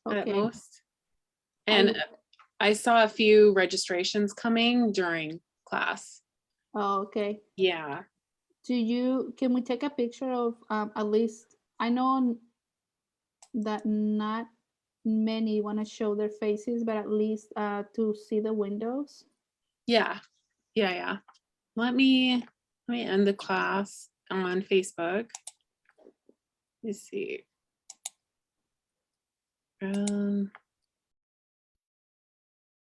at Okay. most. And I saw a few registrations coming during class. Oh, okay. Yeah. Can we take a picture of at least, I know that not many want to show their faces, but at least to see the windows. Yeah. Let me end the class on Facebook. Let's see.